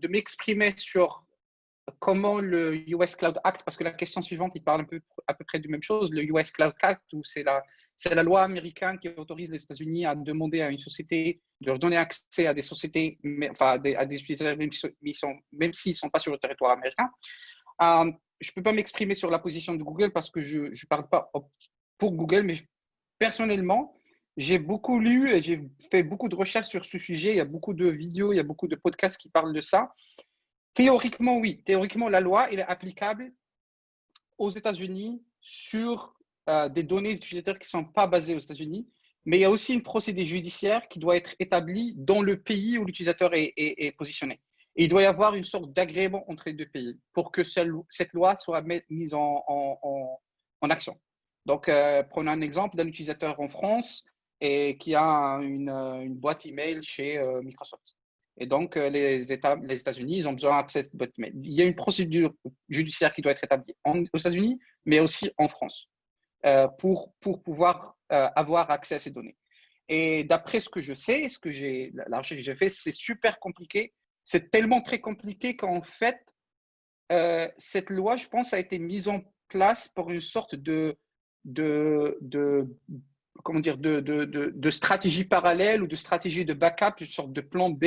[SPEAKER 2] m'exprimer sur comment le US Cloud Act, parce que la question suivante, il parle à peu près de la même chose, le US Cloud Act, où c'est la loi américaine qui autorise les États-Unis à demander à une société de leur donner accès à des sociétés, à des utilisateurs, même s'ils ne sont pas sur le territoire américain. Je ne peux pas m'exprimer sur la position de Google parce que je ne parle pas pour Google, mais personnellement, j'ai beaucoup lu et j'ai fait beaucoup de recherches sur ce sujet. Il y a beaucoup de vidéos, il y a beaucoup de podcasts qui parlent de ça. Théoriquement, oui. Théoriquement, la loi elle est applicable aux États-Unis sur des données d'utilisateurs qui ne sont pas basées aux États-Unis. Mais il y a aussi une procédure judiciaire qui doit être établie dans le pays où l'utilisateur est positionné. Et il doit y avoir une sorte d'agrément entre les deux pays pour que cette loi soit mise en action. Donc, prenons un exemple d'un utilisateur en France et qui a une boîte email chez Microsoft. Et donc, les États-Unis, ils ont besoin d'accès à cette boîte email. Il y a une procédure judiciaire qui doit être établie aux États-Unis, mais aussi en France, pour pouvoir avoir accès à ces données. Et d'après ce que je sais, la recherche que j'ai fait, c'est super compliqué. C'est tellement très compliqué qu'en fait, cette loi, je pense, a été mise en place pour une sorte comment dire, de stratégie parallèle ou de stratégie de backup, une sorte de plan B,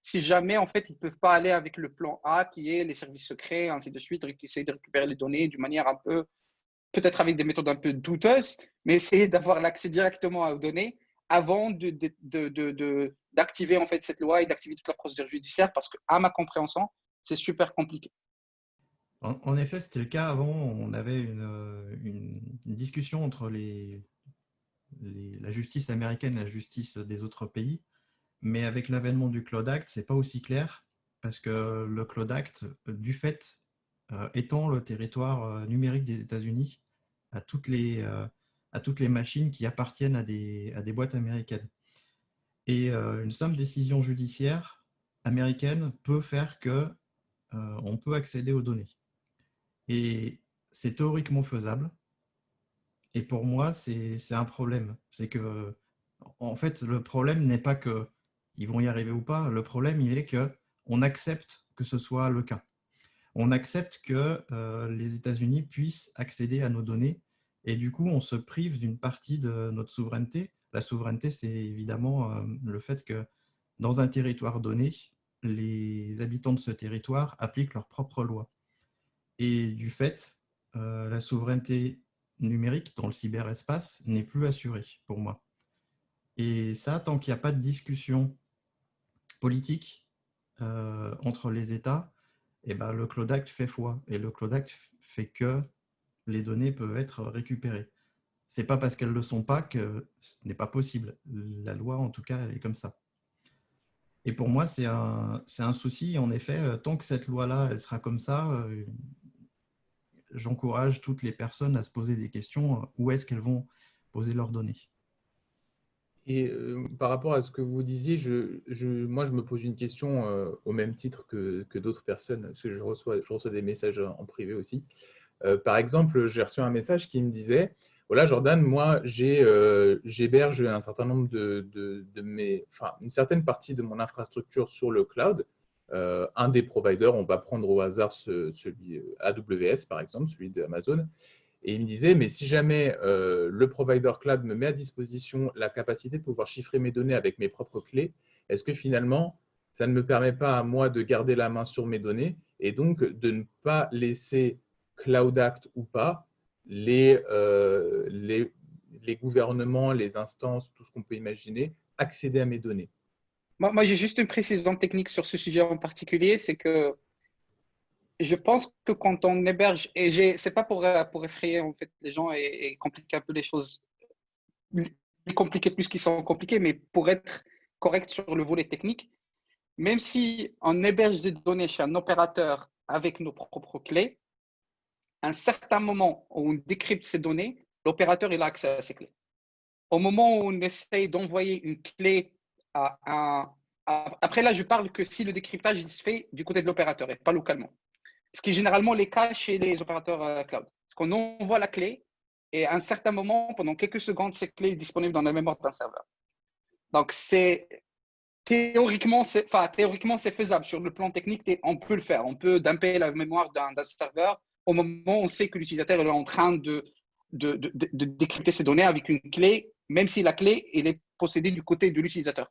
[SPEAKER 2] si jamais, en fait, ils ne peuvent pas aller avec le plan A, qui est les services secrets, ainsi de suite, qui essaient de récupérer les données d'une manière un peu, peut-être avec des méthodes un peu douteuses, mais essayer d'avoir l'accès directement aux données avant d'activer, en fait, cette loi et d'activer toute la procédure judiciaire, parce qu'à ma compréhension, c'est super compliqué.
[SPEAKER 3] En effet, c'était le cas avant. On avait une discussion entre la justice américaine et la justice des autres pays. Mais avec l'avènement du Cloud Act, ce n'est pas aussi clair parce que le Cloud Act, du fait, étend le territoire numérique des États-Unis à toutes les machines qui appartiennent à des boîtes américaines. Et une simple décision judiciaire américaine peut faire qu'on peut accéder aux données. Et c'est théoriquement faisable. Et pour moi, c'est un problème. C'est que, en fait, le problème n'est pas qu'ils vont y arriver ou pas. Le problème, il est qu'on accepte que ce soit le cas. on accepte que les États-Unis puissent accéder à nos données et du coup, on se prive d'une partie de notre souveraineté. La souveraineté, c'est évidemment le fait que dans un territoire donné, les habitants de ce territoire appliquent leurs propres lois. Et du fait, la souveraineté numérique dans le cyberespace n'est plus assurée pour moi. Et ça, tant qu'il n'y a pas de discussion politique entre les États, eh ben, le Cloud Act fait foi. Et le Cloud Act fait que les données peuvent être récupérées. Ce n'est pas parce qu'elles ne le sont pas que ce n'est pas possible. La loi, en tout cas, elle est comme ça. Et pour moi, c'est un souci. En effet, tant que cette loi-là, elle sera comme ça, j'encourage toutes les personnes à se poser des questions. Où est-ce qu'elles vont poser leurs données?
[SPEAKER 1] Et par rapport à ce que vous disiez, moi, je me pose une question au même titre que d'autres personnes, parce que je reçois des messages en privé aussi. Par exemple, j'ai reçu un message qui me disait, voilà, Jordan, moi, j'héberge un certain nombre une certaine partie de mon infrastructure sur le cloud. Un des providers, on va prendre au hasard celui AWS, par exemple, celui d'Amazon. Et il me disait, mais si jamais le provider cloud me met à disposition la capacité de pouvoir chiffrer mes données avec mes propres clés, est-ce que finalement, ça ne me permet pas à moi de garder la main sur mes données et donc de ne pas laisser Cloud Act ou pas, les gouvernements, les instances, tout ce qu'on peut imaginer, accéder à mes données?
[SPEAKER 2] Moi, j'ai juste une précision technique sur ce sujet en particulier, c'est que je pense que quand on héberge, et c'est pas pour effrayer en fait les gens et compliquer un peu les choses, plus compliquées plus qu'ils sont compliquées, mais pour être correct sur le volet technique, même si on héberge des données chez un opérateur avec nos propres clés, à un certain moment où on décrypte ces données, l'opérateur il a accès à ces clés. Au moment où on essaye d'envoyer une clé à un… Après là, je parle que si le décryptage il se fait du côté de l'opérateur et pas localement. Ce qui est généralement les cas chez les opérateurs cloud. Parce qu'on envoie la clé et à un certain moment, pendant quelques secondes, cette clé est disponible dans la mémoire d'un serveur. Donc, théoriquement, c'est faisable. Sur le plan technique, on peut le faire. On peut dumper la mémoire d'un serveur au moment où on sait que l'utilisateur est en train de décrypter ses données avec une clé, même si la clé elle est possédée du côté de l'utilisateur.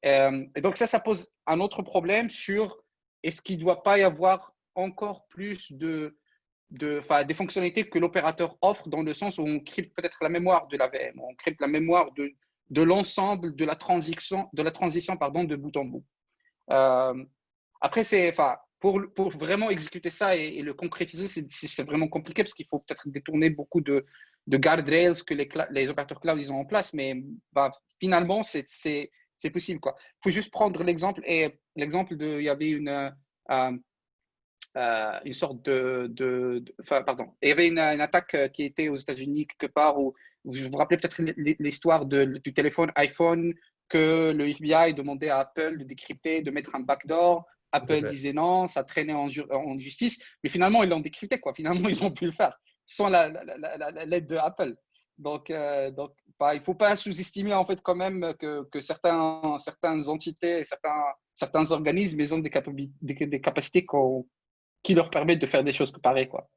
[SPEAKER 2] Et donc, ça pose un autre problème sur est-ce qu'il ne doit pas y avoir encore plus des fonctionnalités que l'opérateur offre dans le sens où on crypte peut-être la mémoire de la VM, on crypte la mémoire de l'ensemble de la transition de bout en bout. Après, pour vraiment exécuter ça et le concrétiser, c'est vraiment compliqué parce qu'il faut peut-être détourner beaucoup de guardrails que les opérateurs cloud ils ont en place, mais finalement, c'est possible. Il faut juste prendre l'exemple, il y avait une sorte il y avait une attaque qui était aux États-Unis quelque part où vous vous rappelez peut-être l'histoire du téléphone iPhone que le FBI demandait à Apple de décrypter, de mettre un backdoor. Apple disait non, ça traînait en justice, mais finalement ils l'ont décrypté quoi. Finalement ils ont pu le faire sans l'aide de Apple. Donc il faut pas sous-estimer en fait quand même que certaines entités, certains organismes, ils ont des capacités qui leur permettent de faire des choses pareilles, quoi.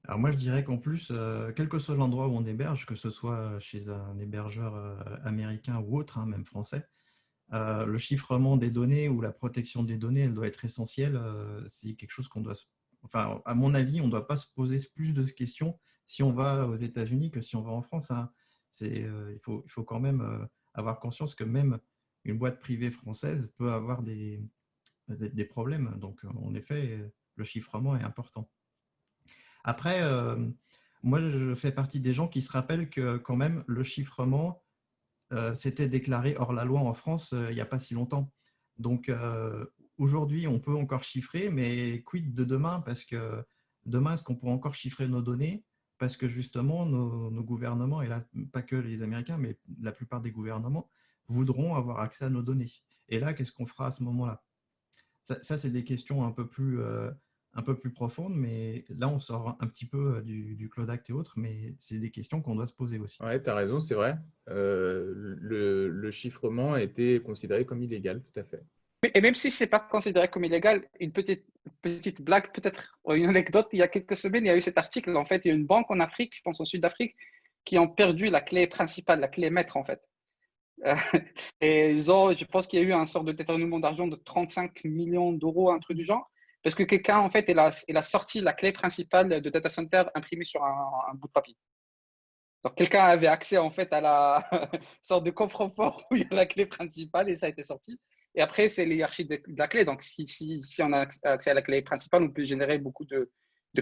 [SPEAKER 3] Alors moi, je dirais qu'en plus, quel que soit l'endroit où on héberge, que ce soit chez un hébergeur américain ou autre, hein, même français, le chiffrement des données ou la protection des données, elle doit être essentielle. C'est quelque chose qu'on doit… Enfin, à mon avis, on ne doit pas se poser plus de questions si on va aux États-Unis que si on va en France. Hein. Il faut quand même avoir conscience que même une boîte privée française peut avoir des problèmes. Donc, en effet, le chiffrement est important. Après, moi, je fais partie des gens qui se rappellent que quand même, le chiffrement, c'était déclaré hors la loi en France il n'y a pas si longtemps. Donc, aujourd'hui, on peut encore chiffrer, mais quid de demain? Parce que demain, est-ce qu'on pourra encore chiffrer nos données? Parce que justement, nos gouvernements, et là, pas que les Américains, mais la plupart des gouvernements, voudront avoir accès à nos données. Et là, qu'est-ce qu'on fera à ce moment-là? Ça, c'est des questions un peu plus profondes, mais là, on sort un petit peu du Cloud Act et autres, mais c'est des questions qu'on doit se poser aussi.
[SPEAKER 1] Oui, tu as raison, c'est vrai. Le chiffrement a été considéré comme illégal, tout à fait.
[SPEAKER 2] Et même si ce n'est pas considéré comme illégal, une petite blague, peut-être une anecdote, il y a quelques semaines, il y a eu cet article. En fait, il y a une banque en Afrique, je pense en Sud-Afrique, qui ont perdu la clé principale, la clé maître, en fait. Euh, et je pense qu'il y a eu un sort de détournement d'argent de 35 millions d'euros, un truc du genre. Parce que quelqu'un, en fait, il a sorti la clé principale de data center imprimée sur un bout de papier. Donc, quelqu'un avait accès, en fait, à la sorte de coffre-fort où il y a la clé principale et ça a été sorti. Et après, c'est l'hierarchie de la clé. Donc, si on a accès à la clé principale, on peut générer beaucoup de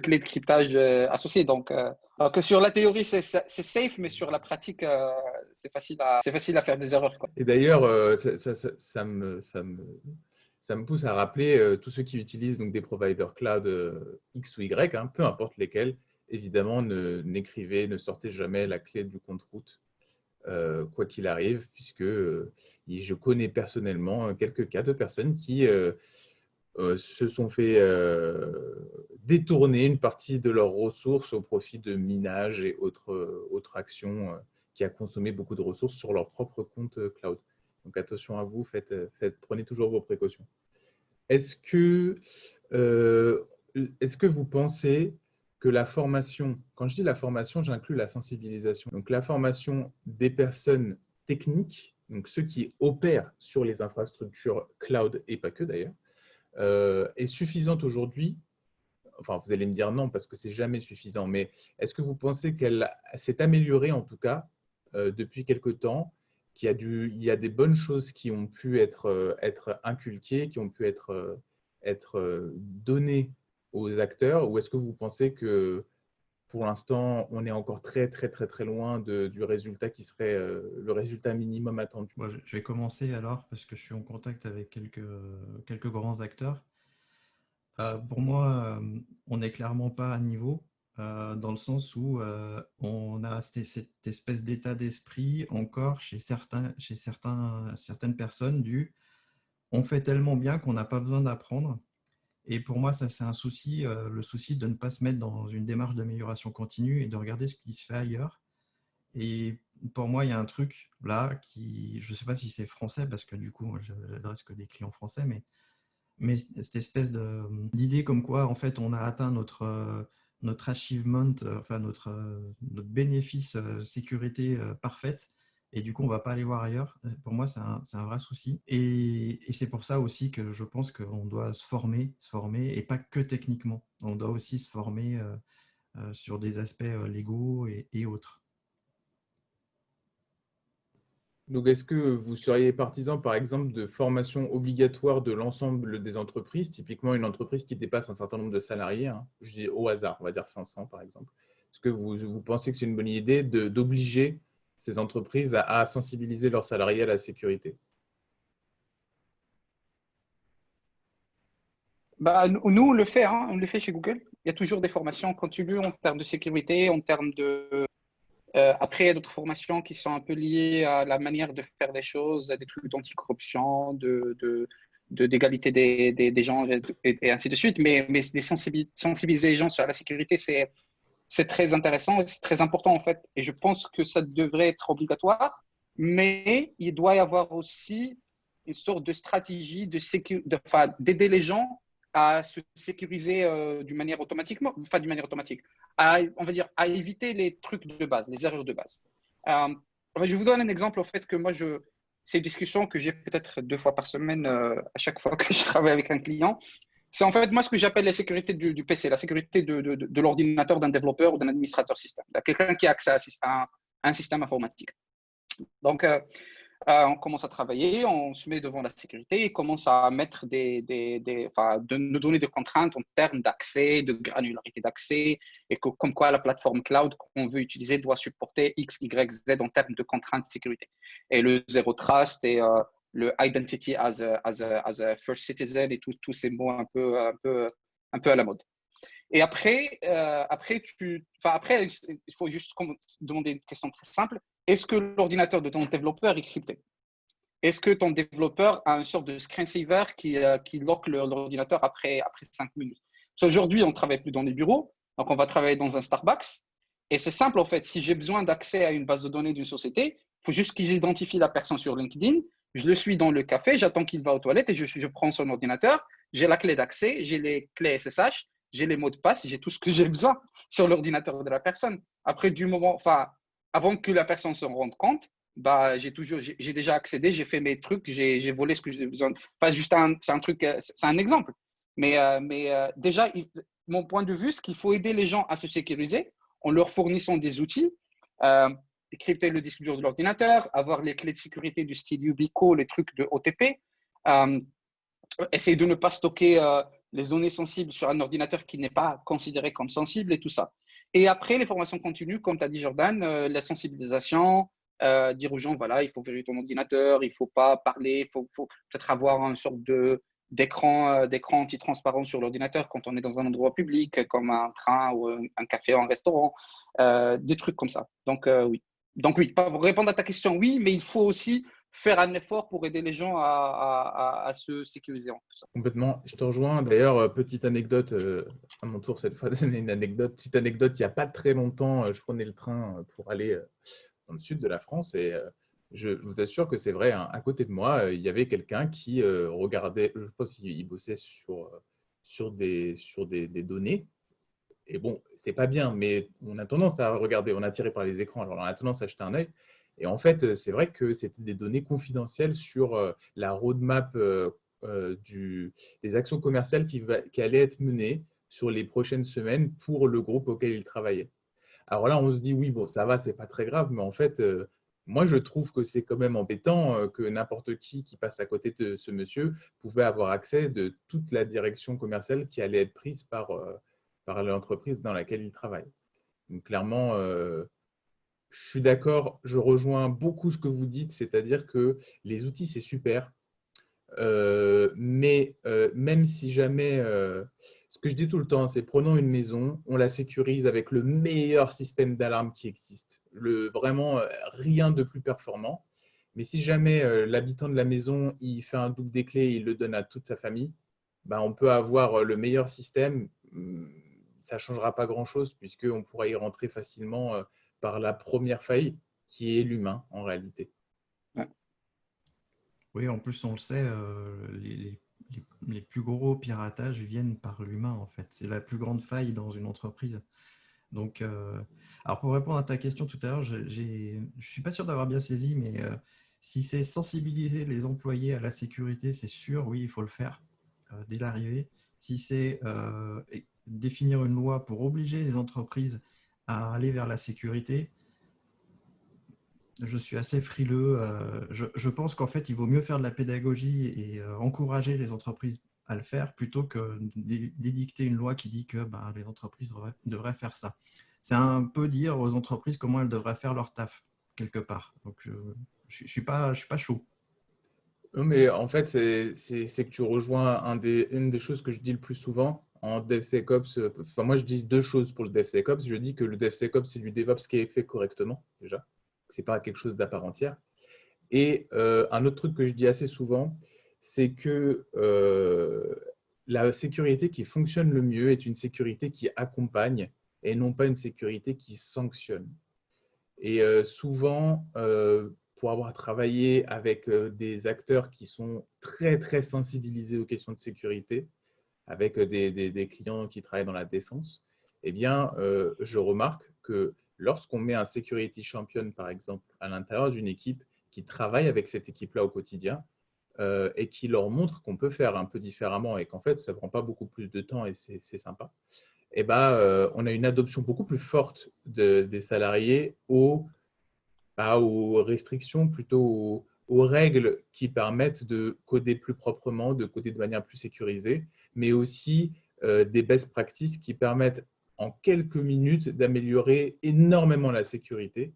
[SPEAKER 2] clés de cryptage associées. Donc, sur la théorie, c'est safe, mais sur la pratique, c'est facile à faire des erreurs, quoi.
[SPEAKER 1] Et d'ailleurs, ça me pousse à rappeler tous ceux qui utilisent donc, des providers cloud X ou Y, hein, peu importe lesquels, évidemment, ne sortez jamais la clé du compte route, quoi qu'il arrive, puisque je connais personnellement quelques cas de personnes qui se sont fait détourner une partie de leurs ressources au profit de minage et autres actions qui a consommé beaucoup de ressources sur leur propre compte cloud. Donc attention à vous, prenez toujours vos précautions. Est-ce que vous pensez que la formation, quand je dis la formation, j'inclus la sensibilisation, donc la formation des personnes techniques, donc ceux qui opèrent sur les infrastructures cloud et pas que d'ailleurs, est suffisante aujourd'hui? Enfin, vous allez me dire non parce que c'est jamais suffisant, mais est-ce que vous pensez qu'elle s'est améliorée en tout cas depuis quelque temps, qu'il y a des bonnes choses qui ont pu être inculquées, qui ont pu être données aux acteurs, ou est-ce que vous pensez que pour l'instant, on est encore très, très, très, très loin du résultat qui serait le résultat minimum attendu?
[SPEAKER 3] Moi, je vais commencer alors parce que je suis en contact avec quelques grands acteurs. Pour moi, on n'est clairement pas à niveau dans le sens où on a cette espèce d'état d'esprit encore chez certaines personnes on fait tellement bien qu'on n'a pas besoin d'apprendre. Et pour moi, ça, c'est un souci, le souci de ne pas se mettre dans une démarche d'amélioration continue et de regarder ce qui se fait ailleurs. Et pour moi, il y a un truc là qui, je ne sais pas si c'est français, parce que du coup, moi, je n'adresse que des clients français, mais cette espèce d'idée comme quoi, en fait, on a atteint notre achievement, enfin notre bénéfice sécurité parfaite, et du coup, on ne va pas aller voir ailleurs. Pour moi, c'est un vrai souci. Et c'est pour ça aussi que je pense qu'on doit se former, et pas que techniquement. On doit aussi se former sur des aspects légaux et autres.
[SPEAKER 1] Donc, est-ce que vous seriez partisan, par exemple, de formation obligatoire de l'ensemble des entreprises, typiquement une entreprise qui dépasse un certain nombre de salariés, hein, je dis au hasard, on va dire 500 par exemple. Est-ce que vous pensez que c'est une bonne idée d'obliger ces entreprises à sensibiliser leurs salariés à la sécurité?
[SPEAKER 2] Bah, nous, on le fait, hein, on le fait chez Google. Il y a toujours des formations continues en termes de sécurité, en termes de… après, il y a d'autres formations qui sont un peu liées à la manière de faire les choses, à des trucs d'anticorruption, d'égalité des gens et ainsi de suite. Mais sensibiliser les gens sur la sécurité, c'est très intéressant et c'est très important en fait. Et je pense que ça devrait être obligatoire, mais il doit y avoir aussi une sorte de stratégie d'aider les gens à se sécuriser d'une manière automatique, on va dire, à éviter les trucs de base, les erreurs de base. Je vous donne un exemple, en fait, que moi, c'est une discussion que j'ai peut-être 2 fois par semaine à chaque fois que je travaille avec un client. C'est en fait, moi, ce que j'appelle la sécurité du PC, la sécurité de l'ordinateur d'un développeur ou d'un administrateur système, quelqu'un qui a accès à un système informatique. Donc, on commence à travailler, on se met devant la sécurité et commence à mettre de nous donner des contraintes en termes d'accès, de granularité d'accès, et comme quoi la plateforme cloud qu'on veut utiliser doit supporter X, Y, Z en termes de contraintes de sécurité. Et le Zero Trust et le Identity as a First Citizen et tous ces mots un peu à la mode. Et après, il faut juste demander une question très simple. Est-ce que l'ordinateur de ton développeur est crypté? Est-ce que ton développeur a une sorte de screensaver qui lock l'ordinateur après 5 minutes? Aujourd'hui, on ne travaille plus dans les bureaux, donc on va travailler dans un Starbucks. Et c'est simple, en fait. Si j'ai besoin d'accès à une base de données d'une société, il faut juste qu'ils identifient la personne sur LinkedIn Je le suis dans le café, j'attends qu'il va aux toilettes et je prends son ordinateur. J'ai la clé d'accès, j'ai les clés SSH, j'ai les mots de passe, j'ai tout ce que j'ai besoin sur l'ordinateur de la personne. Après, avant que la personne se rende compte, bah, j'ai déjà accédé, j'ai fait mes trucs, j'ai volé ce que j'ai besoin. Pas juste c'est un exemple. Mais déjà, mon point de vue, c'est qu'il faut aider les gens à se sécuriser en leur fournissant des outils, crypter le disque dur de l'ordinateur, avoir les clés de sécurité du style Ubico, les trucs de OTP, essayer de ne pas stocker les données sensibles sur un ordinateur qui n'est pas considéré comme sensible et tout ça. Et après, les formations continues, comme tu as dit, Jordan, la sensibilisation, dire aux gens, voilà, il faut vérifier ton ordinateur, il ne faut pas parler, il faut peut-être avoir une sorte d'écran anti-transparent sur l'ordinateur quand on est dans un endroit public, comme un train ou un café ou un restaurant, des trucs comme ça. Donc, oui. Donc, oui, pour répondre à ta question, oui, mais il faut aussi faire un effort pour aider les gens à se sécuriser en tout ça.
[SPEAKER 1] Complètement, je te rejoins. D'ailleurs, petite anecdote, à mon tour cette fois, donner une anecdote. Petite anecdote, il n'y a pas très longtemps, je prenais le train pour aller dans le sud de la France et je vous assure que c'est vrai, hein, à côté de moi, il y avait quelqu'un qui regardait, je pense qu'il bossait sur des données. Et bon, c'est pas bien, mais on a tendance à regarder, on est attiré par les écrans, alors on a tendance à jeter un œil. Et en fait, c'est vrai que c'était des données confidentielles sur la roadmap des actions commerciales qui allaient être menées sur les prochaines semaines pour le groupe auquel il travaillait. Alors là, on se dit, oui, bon, ça va, c'est pas très grave, mais en fait, moi, je trouve que c'est quand même embêtant que n'importe qui passe à côté de ce monsieur pouvait avoir accès de toute la direction commerciale qui allait être prise par l'entreprise dans laquelle il travaille. Donc, clairement, je suis d'accord, je rejoins beaucoup ce que vous dites, c'est-à-dire que les outils, c'est super, mais même si jamais, ce que je dis tout le temps, c'est prenons une maison, on la sécurise avec le meilleur système d'alarme qui existe, vraiment rien de plus performant. Mais si jamais l'habitant de la maison, il fait un double des clés et il le donne à toute sa famille, ben, on peut avoir le meilleur système. Ça ne changera pas grand-chose puisqu'on pourra y rentrer facilement par la première faille qui est l'humain en réalité.
[SPEAKER 2] Ouais.
[SPEAKER 3] Oui, en plus, on le sait, les plus gros piratages viennent par l'humain, en fait. C'est la plus grande faille dans une entreprise. Donc, alors pour répondre à ta question tout à l'heure, je ne suis pas sûr d'avoir bien saisi, mais si c'est sensibiliser les employés à la sécurité, c'est sûr, oui, il faut le faire dès l'arrivée. Si c'est définir une loi pour obliger les entreprises à aller vers la sécurité, je suis assez frileux. Je pense qu'en fait, il vaut mieux faire de la pédagogie et encourager les entreprises à le faire plutôt que d'édicter une loi qui dit que les entreprises devraient faire ça. C'est un peu dire aux entreprises comment elles devraient faire leur taf, quelque part. Donc, je ne suis pas chaud.
[SPEAKER 1] Non, mais en fait, c'est que tu rejoins une des choses que je dis le plus souvent en DevSecOps. Enfin, moi, je dis deux choses pour le DevSecOps. Je dis que le DevSecOps, c'est du DevOps qui est fait correctement, déjà. Ce n'est pas quelque chose d'à part entière. Et un autre truc que je dis assez souvent, c'est que la sécurité qui fonctionne le mieux est une sécurité qui accompagne et non pas une sécurité qui sanctionne. Et souvent, pour avoir travaillé avec des acteurs qui sont très, très sensibilisés aux questions de sécurité, avec des clients qui travaillent dans la défense, eh bien, je remarque que lorsqu'on met un security champion, par exemple, à l'intérieur d'une équipe qui travaille avec cette équipe-là au quotidien et qui leur montre qu'on peut faire un peu différemment et qu'en fait, ça ne prend pas beaucoup plus de temps et c'est sympa, eh ben, on a une adoption beaucoup plus forte des salariés aux restrictions, plutôt aux règles qui permettent de coder plus proprement, de coder de manière plus sécurisée, mais aussi des best practices qui permettent en quelques minutes d'améliorer énormément la sécurité,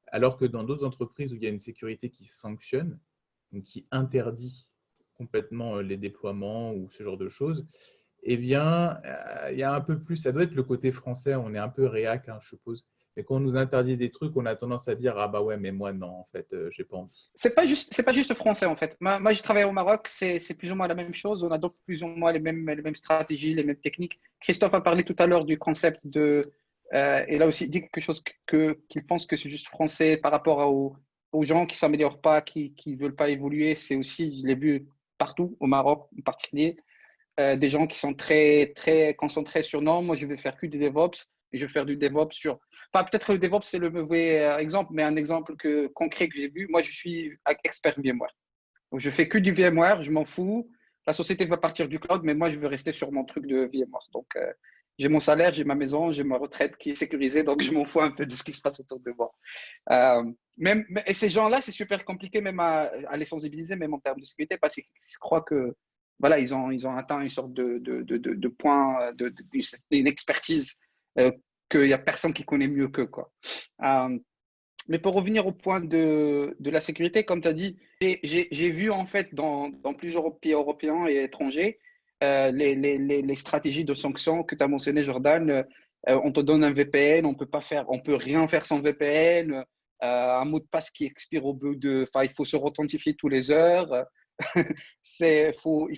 [SPEAKER 1] alors que dans d'autres entreprises où il y a une sécurité qui sanctionne, donc qui interdit complètement les déploiements ou ce genre de choses, eh bien, il y a un peu plus, ça doit être le côté français, on est un peu réac, hein, je suppose. Mais quand on nous interdit des trucs, on a tendance à dire ah bah ouais, mais moi non, en fait, j'ai pas envie.
[SPEAKER 2] C'est pas juste français en fait. Moi j'ai travaillé au Maroc, c'est plus ou moins la même chose. On adopte plus ou moins les mêmes stratégies, les mêmes techniques. Christophe a parlé tout à l'heure du concept et là aussi il dit quelque chose qu'il pense que c'est juste français par rapport aux gens qui ne s'améliorent pas, qui ne veulent pas évoluer, c'est aussi, je l'ai vu partout, au Maroc en particulier, des gens qui sont très, très concentrés sur non, moi je vais faire que du DevOps et je vais faire du DevOps sur. Enfin, peut-être le DevOps c'est le mauvais exemple, mais un exemple concret que j'ai vu, moi je suis expert VMware. Donc je fais que du VMware, je m'en fous. La société va partir du cloud, mais moi je veux rester sur mon truc de VMware. Donc j'ai mon salaire, j'ai ma maison, j'ai ma retraite qui est sécurisée, donc je m'en fous un peu de ce qui se passe autour de moi. Et ces gens-là, c'est super compliqué même à les sensibiliser, même en termes de sécurité, parce qu'ils croient que voilà, ils ont atteint une sorte de point, d'une expertise qu'il n'y a personne qui connaît mieux qu'eux, quoi. Mais pour revenir au point de la sécurité, comme tu as dit, j'ai vu en fait dans plusieurs pays européens et étrangers les stratégies de sanctions que tu as mentionnées, Jordan. On te donne un VPN, on peut rien faire sans VPN. Un mot de passe qui expire au bout enfin, il faut se authentifier tous les heures. Il faut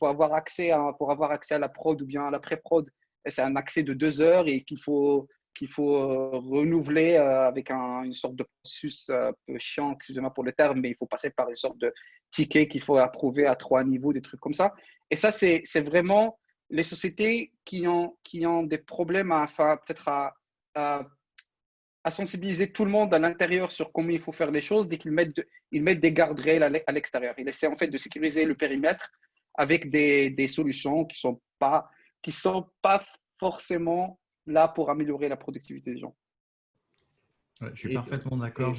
[SPEAKER 2] avoir accès pour avoir accès à la prod ou bien à la pré-prod. C'est un accès de 2 heures et qu'il faut renouveler avec une sorte de processus un peu chiant, excusez-moi pour le terme, mais il faut passer par une sorte de ticket qu'il faut approuver à 3 niveaux, des trucs comme ça. Et ça, c'est vraiment les sociétés qui ont des problèmes peut-être à sensibiliser tout le monde à l'intérieur sur comment il faut faire les choses dès qu'ils mettent des garde-rails à l'extérieur. Ils essaient en fait de sécuriser le périmètre avec des solutions qui sont pas forcément là pour améliorer la productivité des gens.
[SPEAKER 3] Ouais, je suis parfaitement d'accord.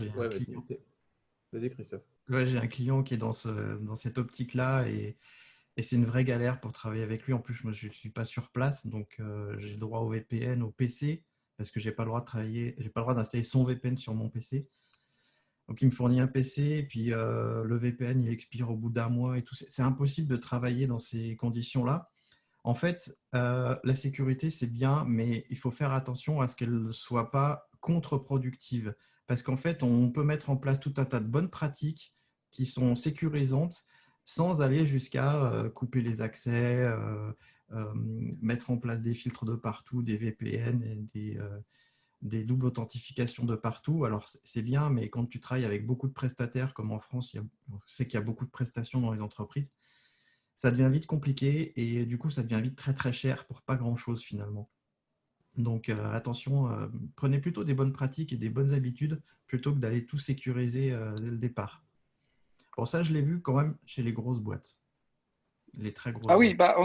[SPEAKER 1] Vas-y, Christophe.
[SPEAKER 3] Ouais, j'ai un client qui est dans cette optique-là et c'est une vraie galère pour travailler avec lui. En plus, moi, je ne suis pas sur place, donc j'ai le droit au VPN, au PC, parce que je n'ai pas le droit d'installer son VPN sur mon PC. Donc, il me fournit un PC, et puis le VPN, il expire au bout d'un mois et tout. C'est impossible de travailler dans ces conditions-là. En fait, la sécurité, c'est bien, mais il faut faire attention à ce qu'elle ne soit pas contre-productive. Parce qu'en fait, on peut mettre en place tout un tas de bonnes pratiques qui sont sécurisantes sans aller jusqu'à couper les accès, mettre en place des filtres de partout, des VPN et des doubles authentifications de partout. Alors, c'est bien, mais quand tu travailles avec beaucoup de prestataires, comme en France, on sait qu'il y a beaucoup de prestations dans les entreprises, ça devient vite compliqué et du coup, ça devient vite très très cher pour pas grand-chose finalement. Donc attention, prenez plutôt des bonnes pratiques et des bonnes habitudes plutôt que d'aller tout sécuriser dès le départ. Bon, ça, je l'ai vu quand même chez les grosses boîtes, les très grosses
[SPEAKER 2] Ah oui,
[SPEAKER 3] boîtes.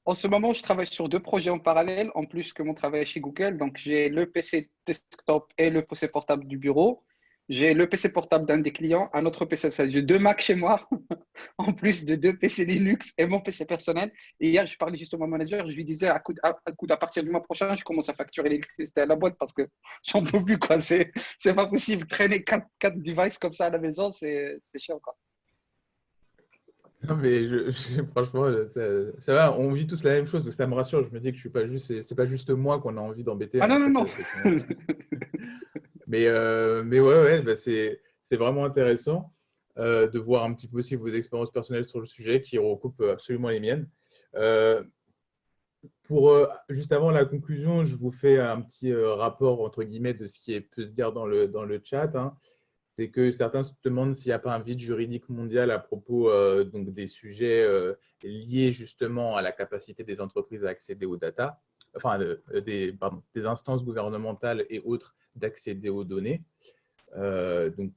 [SPEAKER 2] en ce moment, je travaille sur 2 projets en parallèle, en plus que mon travail chez Google. Donc, j'ai le PC desktop et le PC portable du bureau. J'ai le PC portable d'un des clients, un autre PC. J'ai 2 Mac chez moi, en plus de 2 PC Linux et mon PC personnel. Et hier, je parlais justement à mon manager, je lui disais, à partir du mois prochain, je commence à facturer l'électricité à la boîte parce que j'en peux plus, quoi. C'est pas possible. Traîner 4 devices comme ça à la maison, c'est chiant, quoi.
[SPEAKER 1] Non, mais franchement, ça va, on vit tous la même chose, donc ça me rassure. Je me dis que je suis pas juste, c'est pas juste moi qu'on a envie d'embêter,
[SPEAKER 2] Ah
[SPEAKER 1] hein,
[SPEAKER 2] non,
[SPEAKER 1] en
[SPEAKER 2] non,
[SPEAKER 1] fait,
[SPEAKER 2] non.
[SPEAKER 1] c'est tout le monde. Mais ouais, bah, c'est vraiment intéressant de voir un petit peu aussi vos expériences personnelles sur le sujet qui recoupent absolument les miennes. Juste avant la conclusion, je vous fais un petit rapport entre guillemets de ce qui peut se dire dans le chat, hein. C'est que certains se demandent s'il n'y a pas un vide juridique mondial à propos donc des sujets liés justement à la capacité des entreprises à accéder aux data, enfin des instances gouvernementales et autres d'accéder aux données. Donc,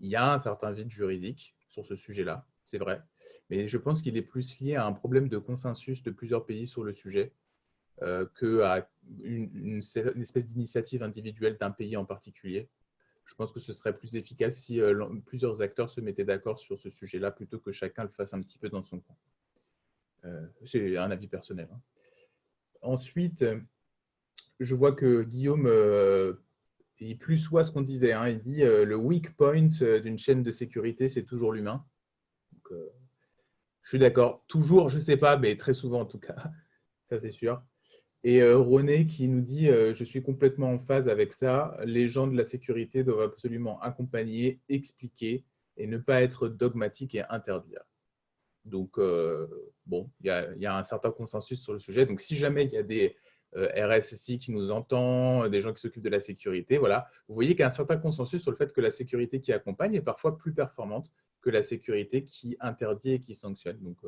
[SPEAKER 1] il y a un certain vide juridique sur ce sujet-là, c'est vrai. Mais je pense qu'il est plus lié à un problème de consensus de plusieurs pays sur le sujet qu'à une espèce d'initiative individuelle d'un pays en particulier. Je pense que ce serait plus efficace si plusieurs acteurs se mettaient d'accord sur ce sujet-là plutôt que chacun le fasse un petit peu dans son coin. C'est un avis personnel, hein. Ensuite, je vois que Guillaume, il plus soit ce qu'on disait, hein, il dit le weak point d'une chaîne de sécurité, c'est toujours l'humain. Donc, je suis d'accord. Toujours, je ne sais pas, mais très souvent en tout cas, ça c'est sûr. Et René qui nous dit je suis complètement en phase avec ça. Les gens de la sécurité doivent absolument accompagner, expliquer et ne pas être dogmatiques et interdire. Donc, bon, il y a un certain consensus sur le sujet. Donc, si jamais il y a des RSSI qui nous entend, des gens qui s'occupent de la sécurité. Voilà. Vous voyez qu'il y a un certain consensus sur le fait que la sécurité qui accompagne est parfois plus performante que la sécurité qui interdit et qui sanctionne. Donc,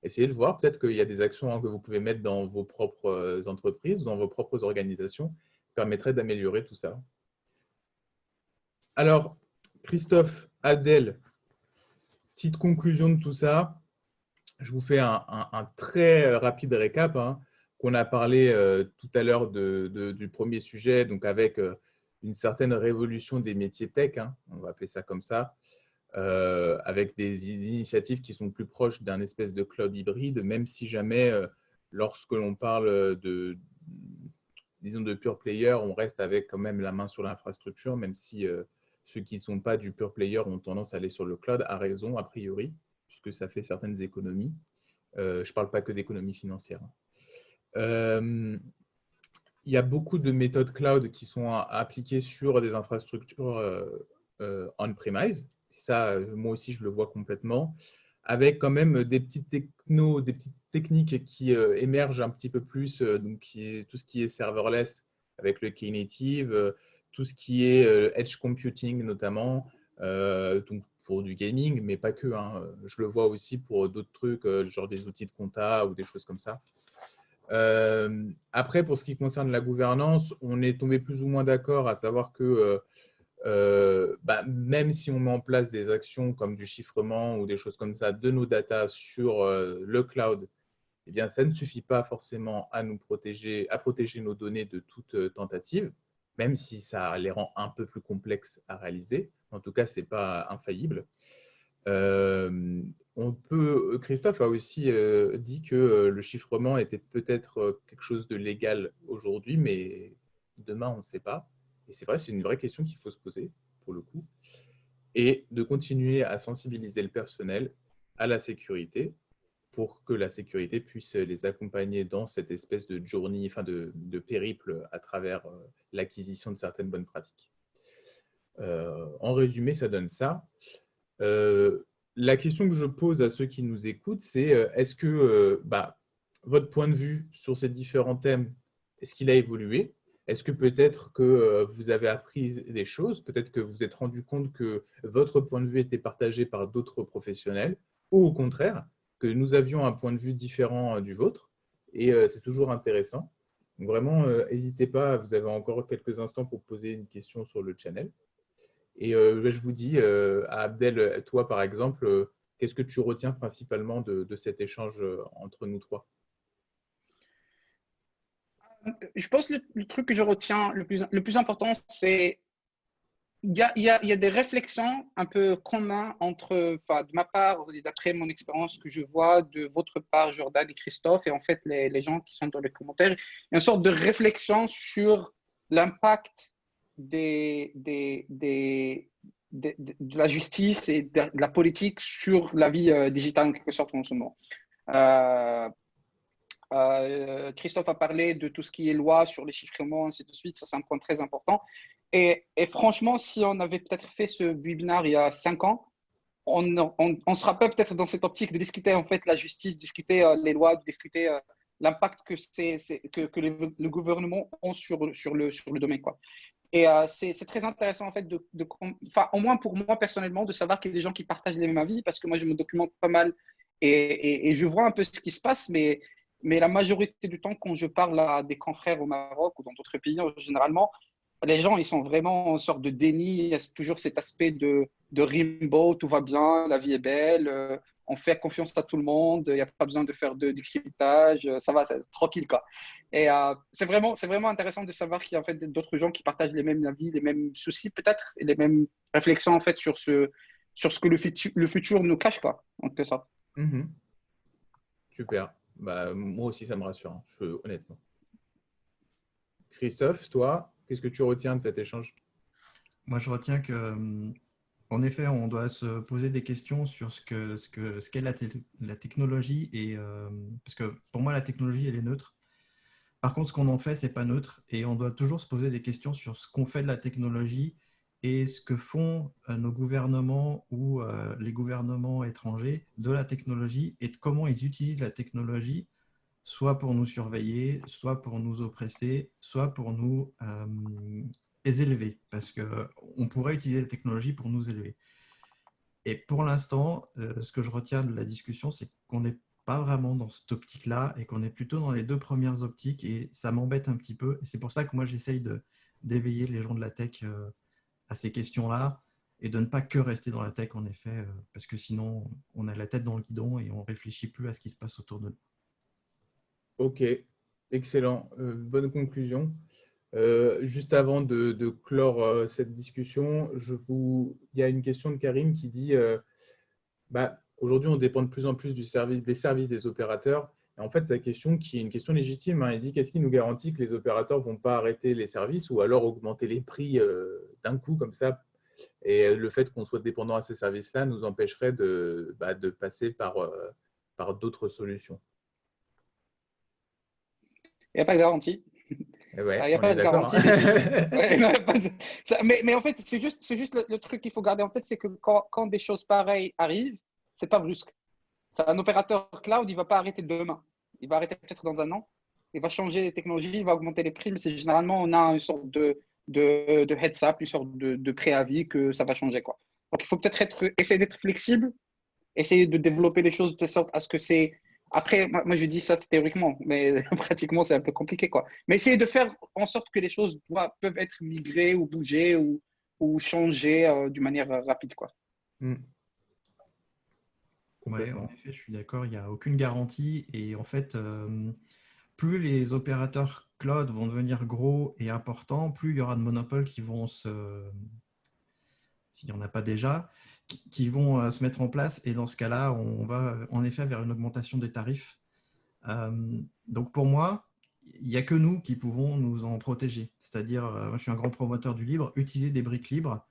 [SPEAKER 1] essayez de voir. Peut-être qu'il y a des actions que vous pouvez mettre dans vos propres entreprises, dans vos propres organisations, qui permettraient d'améliorer tout ça. Alors, Christophe, Adèle, petite conclusion de tout ça. Je vous fais un très rapide récap, hein, qu'on a parlé tout à l'heure du premier sujet, donc avec une certaine révolution des métiers tech, hein, on va appeler ça comme ça, avec des initiatives qui sont plus proches d'un espèce de cloud hybride, même si jamais, lorsque l'on parle disons de pure player, on reste avec quand même la main sur l'infrastructure, même si ceux qui ne sont pas du pure player ont tendance à aller sur le cloud, à raison, a priori, puisque ça fait certaines économies. Je ne parle pas que d'économie financière. Il y a beaucoup de méthodes cloud qui sont appliquées sur des infrastructures on-premise. Ça, moi aussi, je le vois complètement, avec quand même des petites des petites techniques qui émergent un petit peu plus, donc tout ce qui est serverless avec le Knative, tout ce qui est edge computing notamment, donc pour du gaming, mais pas que, hein. Je le vois aussi pour d'autres trucs, genre des outils de compta ou des choses comme ça. Après, pour ce qui concerne la gouvernance, on est tombé plus ou moins d'accord à savoir que même si on met en place des actions comme du chiffrement ou des choses comme ça de nos data sur le cloud, eh bien, ça ne suffit pas forcément à nous protéger, à protéger nos données de toute tentative, même si ça les rend un peu plus complexes à réaliser. En tout cas, ce n'est pas infaillible. Christophe a aussi dit que le chiffrement était peut-être quelque chose de légal aujourd'hui, mais demain, on ne sait pas. Et c'est vrai, c'est une vraie question qu'il faut se poser, pour le coup. Et de continuer à sensibiliser le personnel à la sécurité pour que la sécurité puisse les accompagner dans cette espèce de journey, enfin de périple à travers l'acquisition de certaines bonnes pratiques. En résumé, ça donne ça. La question que je pose à ceux qui nous écoutent, c'est est-ce que votre point de vue sur ces différents thèmes, est-ce qu'il a évolué? Est-ce que peut-être que vous avez appris des choses? Peut-être que vous vous êtes rendu compte que votre point de vue était partagé par d'autres professionnels? Ou au contraire, que nous avions un point de vue différent du vôtre? Et c'est toujours intéressant. Donc vraiment, n'hésitez pas, vous avez encore quelques instants pour poser une question sur le channel. Et je vous dis, à Abdel, toi par exemple, qu'est-ce que tu retiens principalement de cet échange entre nous trois?
[SPEAKER 2] Je pense que le truc que je retiens le plus important, c'est il y a des réflexions un peu communes entre, enfin, de ma part, et d'après mon expérience que je vois, de votre part, Jordan et Christophe, et en fait, les gens qui sont dans les commentaires, il y a une sorte de réflexion sur l'impact de la justice et de la politique sur la vie digitale, en quelque sorte, en ce moment. Christophe a parlé de tout ce qui est loi sur les chiffrements, ainsi de suite. Ça, c'est un point très important. Et franchement, si on avait peut-être fait ce webinaire il y a 5 ans, on sera pas peut-être dans cette optique de discuter en fait la justice, discuter les lois, discuter l'impact que le gouvernement ont sur le domaine, quoi. Et c'est très intéressant en fait enfin, au moins pour moi personnellement, de savoir qu'il y a des gens qui partagent les mêmes avis, parce que moi je me documente pas mal et je vois un peu ce qui se passe, mais la majorité du temps, quand je parle à des confrères au Maroc ou dans d'autres pays, généralement, les gens, ils sont vraiment en sorte de déni. Il y a toujours cet aspect de Rimbaud, tout va bien, la vie est belle, on fait confiance à tout le monde, il n'y a pas besoin de faire du cryptage, ça va, c'est tranquille, quoi. Et c'est vraiment intéressant de savoir qu'il y a en fait d'autres gens qui partagent les mêmes avis, les mêmes soucis peut-être, et les mêmes réflexions en fait sur ce que le futur nous cache, quoi, en quelque sorte.
[SPEAKER 1] Mhm. Super. Moi aussi, ça me rassure, hein, honnêtement. Christophe, toi, qu'est-ce que tu retiens de cet échange?
[SPEAKER 3] Moi, je retiens que, en effet, on doit se poser des questions sur ce qu'est la technologie. Parce que pour moi, la technologie, elle est neutre. Par contre, ce qu'on en fait, c'est pas neutre. Et on doit toujours se poser des questions sur ce qu'on fait de la technologie et ce que font nos gouvernements ou les gouvernements étrangers de la technologie et de comment ils utilisent la technologie soit pour nous surveiller, soit pour nous oppresser, soit pour nous élever, parce qu'on pourrait utiliser la technologie pour nous élever. Et pour l'instant, ce que je retiens de la discussion, c'est qu'on n'est pas vraiment dans cette optique-là et qu'on est plutôt dans les deux premières optiques, et ça m'embête un petit peu. Et c'est pour ça que moi, j'essaye d'éveiller les gens de la tech à ces questions-là et de ne pas que rester dans la tech, en effet, parce que sinon, on a la tête dans le guidon et on ne réfléchit plus à ce qui se passe autour de nous.
[SPEAKER 1] Ok, excellent. Bonne conclusion. Juste avant de clore cette discussion, il y a une question de Karim qui dit aujourd'hui, on dépend de plus en plus des services des opérateurs. Et en fait, sa question, qui est une question légitime, hein, il dit qu'est-ce qui nous garantit que les opérateurs ne vont pas arrêter les services ou alors augmenter les prix d'un coup comme ça. Et le fait qu'on soit dépendant à ces services-là nous empêcherait de passer par d'autres solutions.
[SPEAKER 2] Il n'y a pas de garantie.
[SPEAKER 1] Et ouais,
[SPEAKER 2] Il n'y a
[SPEAKER 1] on
[SPEAKER 2] pas
[SPEAKER 1] est
[SPEAKER 2] de
[SPEAKER 1] d'accord.
[SPEAKER 2] garantie. Ouais, non, mais en fait, c'est juste le truc qu'il faut garder en tête, c'est que quand des choses pareilles arrivent, c'est pas brusque. Un opérateur cloud, il ne va pas arrêter demain. Il va arrêter peut-être dans un an. Il va changer les technologies, il va augmenter les prix, mais c'est généralement, on a une sorte de heads-up, une sorte de préavis que ça va changer, quoi. Donc, il faut peut-être essayer d'être flexible, essayer de développer les choses de telle sorte à ce que c'est. Après, moi, je dis ça théoriquement, mais pratiquement, c'est un peu compliqué, quoi. Mais essayer de faire en sorte que les choses peuvent être migrées ou bougées ou changées d'une manière rapide, quoi.
[SPEAKER 3] Ouais, en effet, je suis d'accord, il n'y a aucune garantie. Et en fait, plus les opérateurs cloud vont devenir gros et importants, plus il y aura de monopoles qui vont s'il n'y en a pas déjà, qui vont se mettre en place. Et dans ce cas-là, on va en effet vers une augmentation des tarifs. Donc pour moi, il n'y a que nous qui pouvons nous en protéger. C'est-à-dire, moi je suis un grand promoteur du libre, utiliser des briques libres,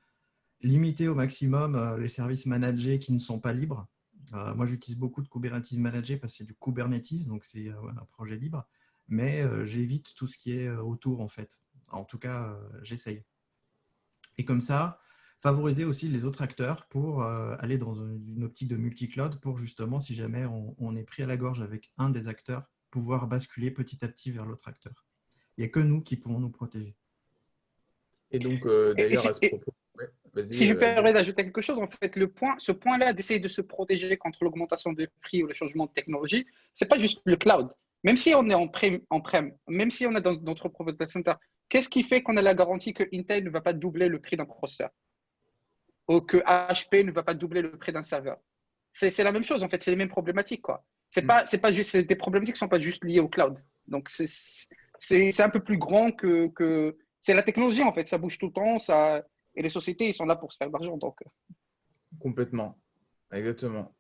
[SPEAKER 3] limiter au maximum les services managés qui ne sont pas libres. Moi j'utilise beaucoup de Kubernetes managé parce que c'est du Kubernetes, donc c'est un projet libre, mais j'évite tout ce qui est autour en fait. En tout cas, j'essaye. Et comme ça, favoriser aussi les autres acteurs pour aller dans une optique de multi-cloud pour justement, si jamais on est pris à la gorge avec un des acteurs, pouvoir basculer petit à petit vers l'autre acteur. Il n'y a que nous qui pouvons nous protéger.
[SPEAKER 1] Et donc, d'ailleurs, à ce propos, ouais,
[SPEAKER 2] si
[SPEAKER 1] vas-y.
[SPEAKER 2] je permets d'ajouter quelque chose, en fait, ce point-là d'essayer de se protéger contre l'augmentation des prix ou le changement de technologie, c'est pas juste le cloud. Même si on est en prem, même si on est dans notre propre data center, qu'est-ce qui fait qu'on a la garantie que Intel ne va pas doubler le prix d'un processeur ou que HP ne va pas doubler le prix d'un serveur? C'est la même chose, en fait, c'est les mêmes problématiques, quoi. C'est pas juste, c'est des problématiques qui sont pas juste liées au cloud. Donc, c'est un peu plus grand que c'est la technologie, en fait, ça bouge tout le temps, et les sociétés, ils sont là pour se faire de l'argent. Donc.
[SPEAKER 1] Complètement, exactement.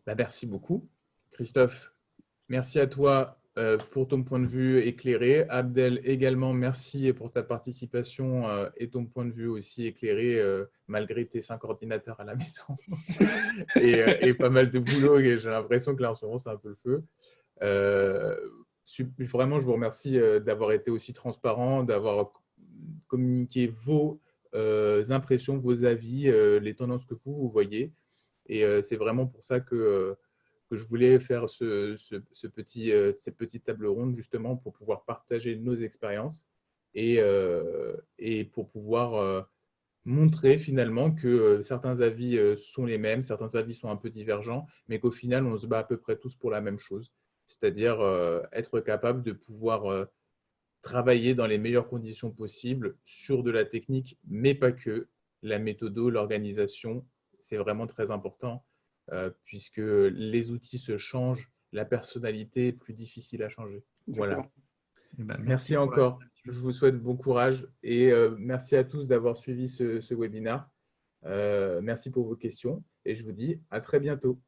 [SPEAKER 1] Merci beaucoup, Christophe. Merci à toi pour ton point de vue éclairé. Abdel, également, merci pour ta participation et ton point de vue aussi éclairé, malgré tes 5 ordinateurs à la maison et pas mal de boulot. Et j'ai l'impression que là, en ce moment, c'est un peu le feu. Vraiment, je vous remercie d'avoir été aussi transparent, d'avoir communiqué vos impressions, vos avis, les tendances que vous voyez. Et c'est vraiment pour ça que je voulais faire cette petite table ronde, justement, pour pouvoir partager nos expériences et pour pouvoir montrer finalement que certains avis sont les mêmes, certains avis sont un peu divergents, mais qu'au final, on se bat à peu près tous pour la même chose, c'est-à-dire être capable de pouvoir travailler dans les meilleures conditions possibles sur de la technique, mais pas que. La méthodo, l'organisation, c'est vraiment très important puisque les outils se changent, la personnalité est plus difficile à changer.
[SPEAKER 2] Exactement.
[SPEAKER 1] Voilà.
[SPEAKER 3] Ben,
[SPEAKER 1] Merci encore. Je vous souhaite bon courage et merci à tous d'avoir suivi ce webinaire. Merci pour vos questions et je vous dis à très bientôt.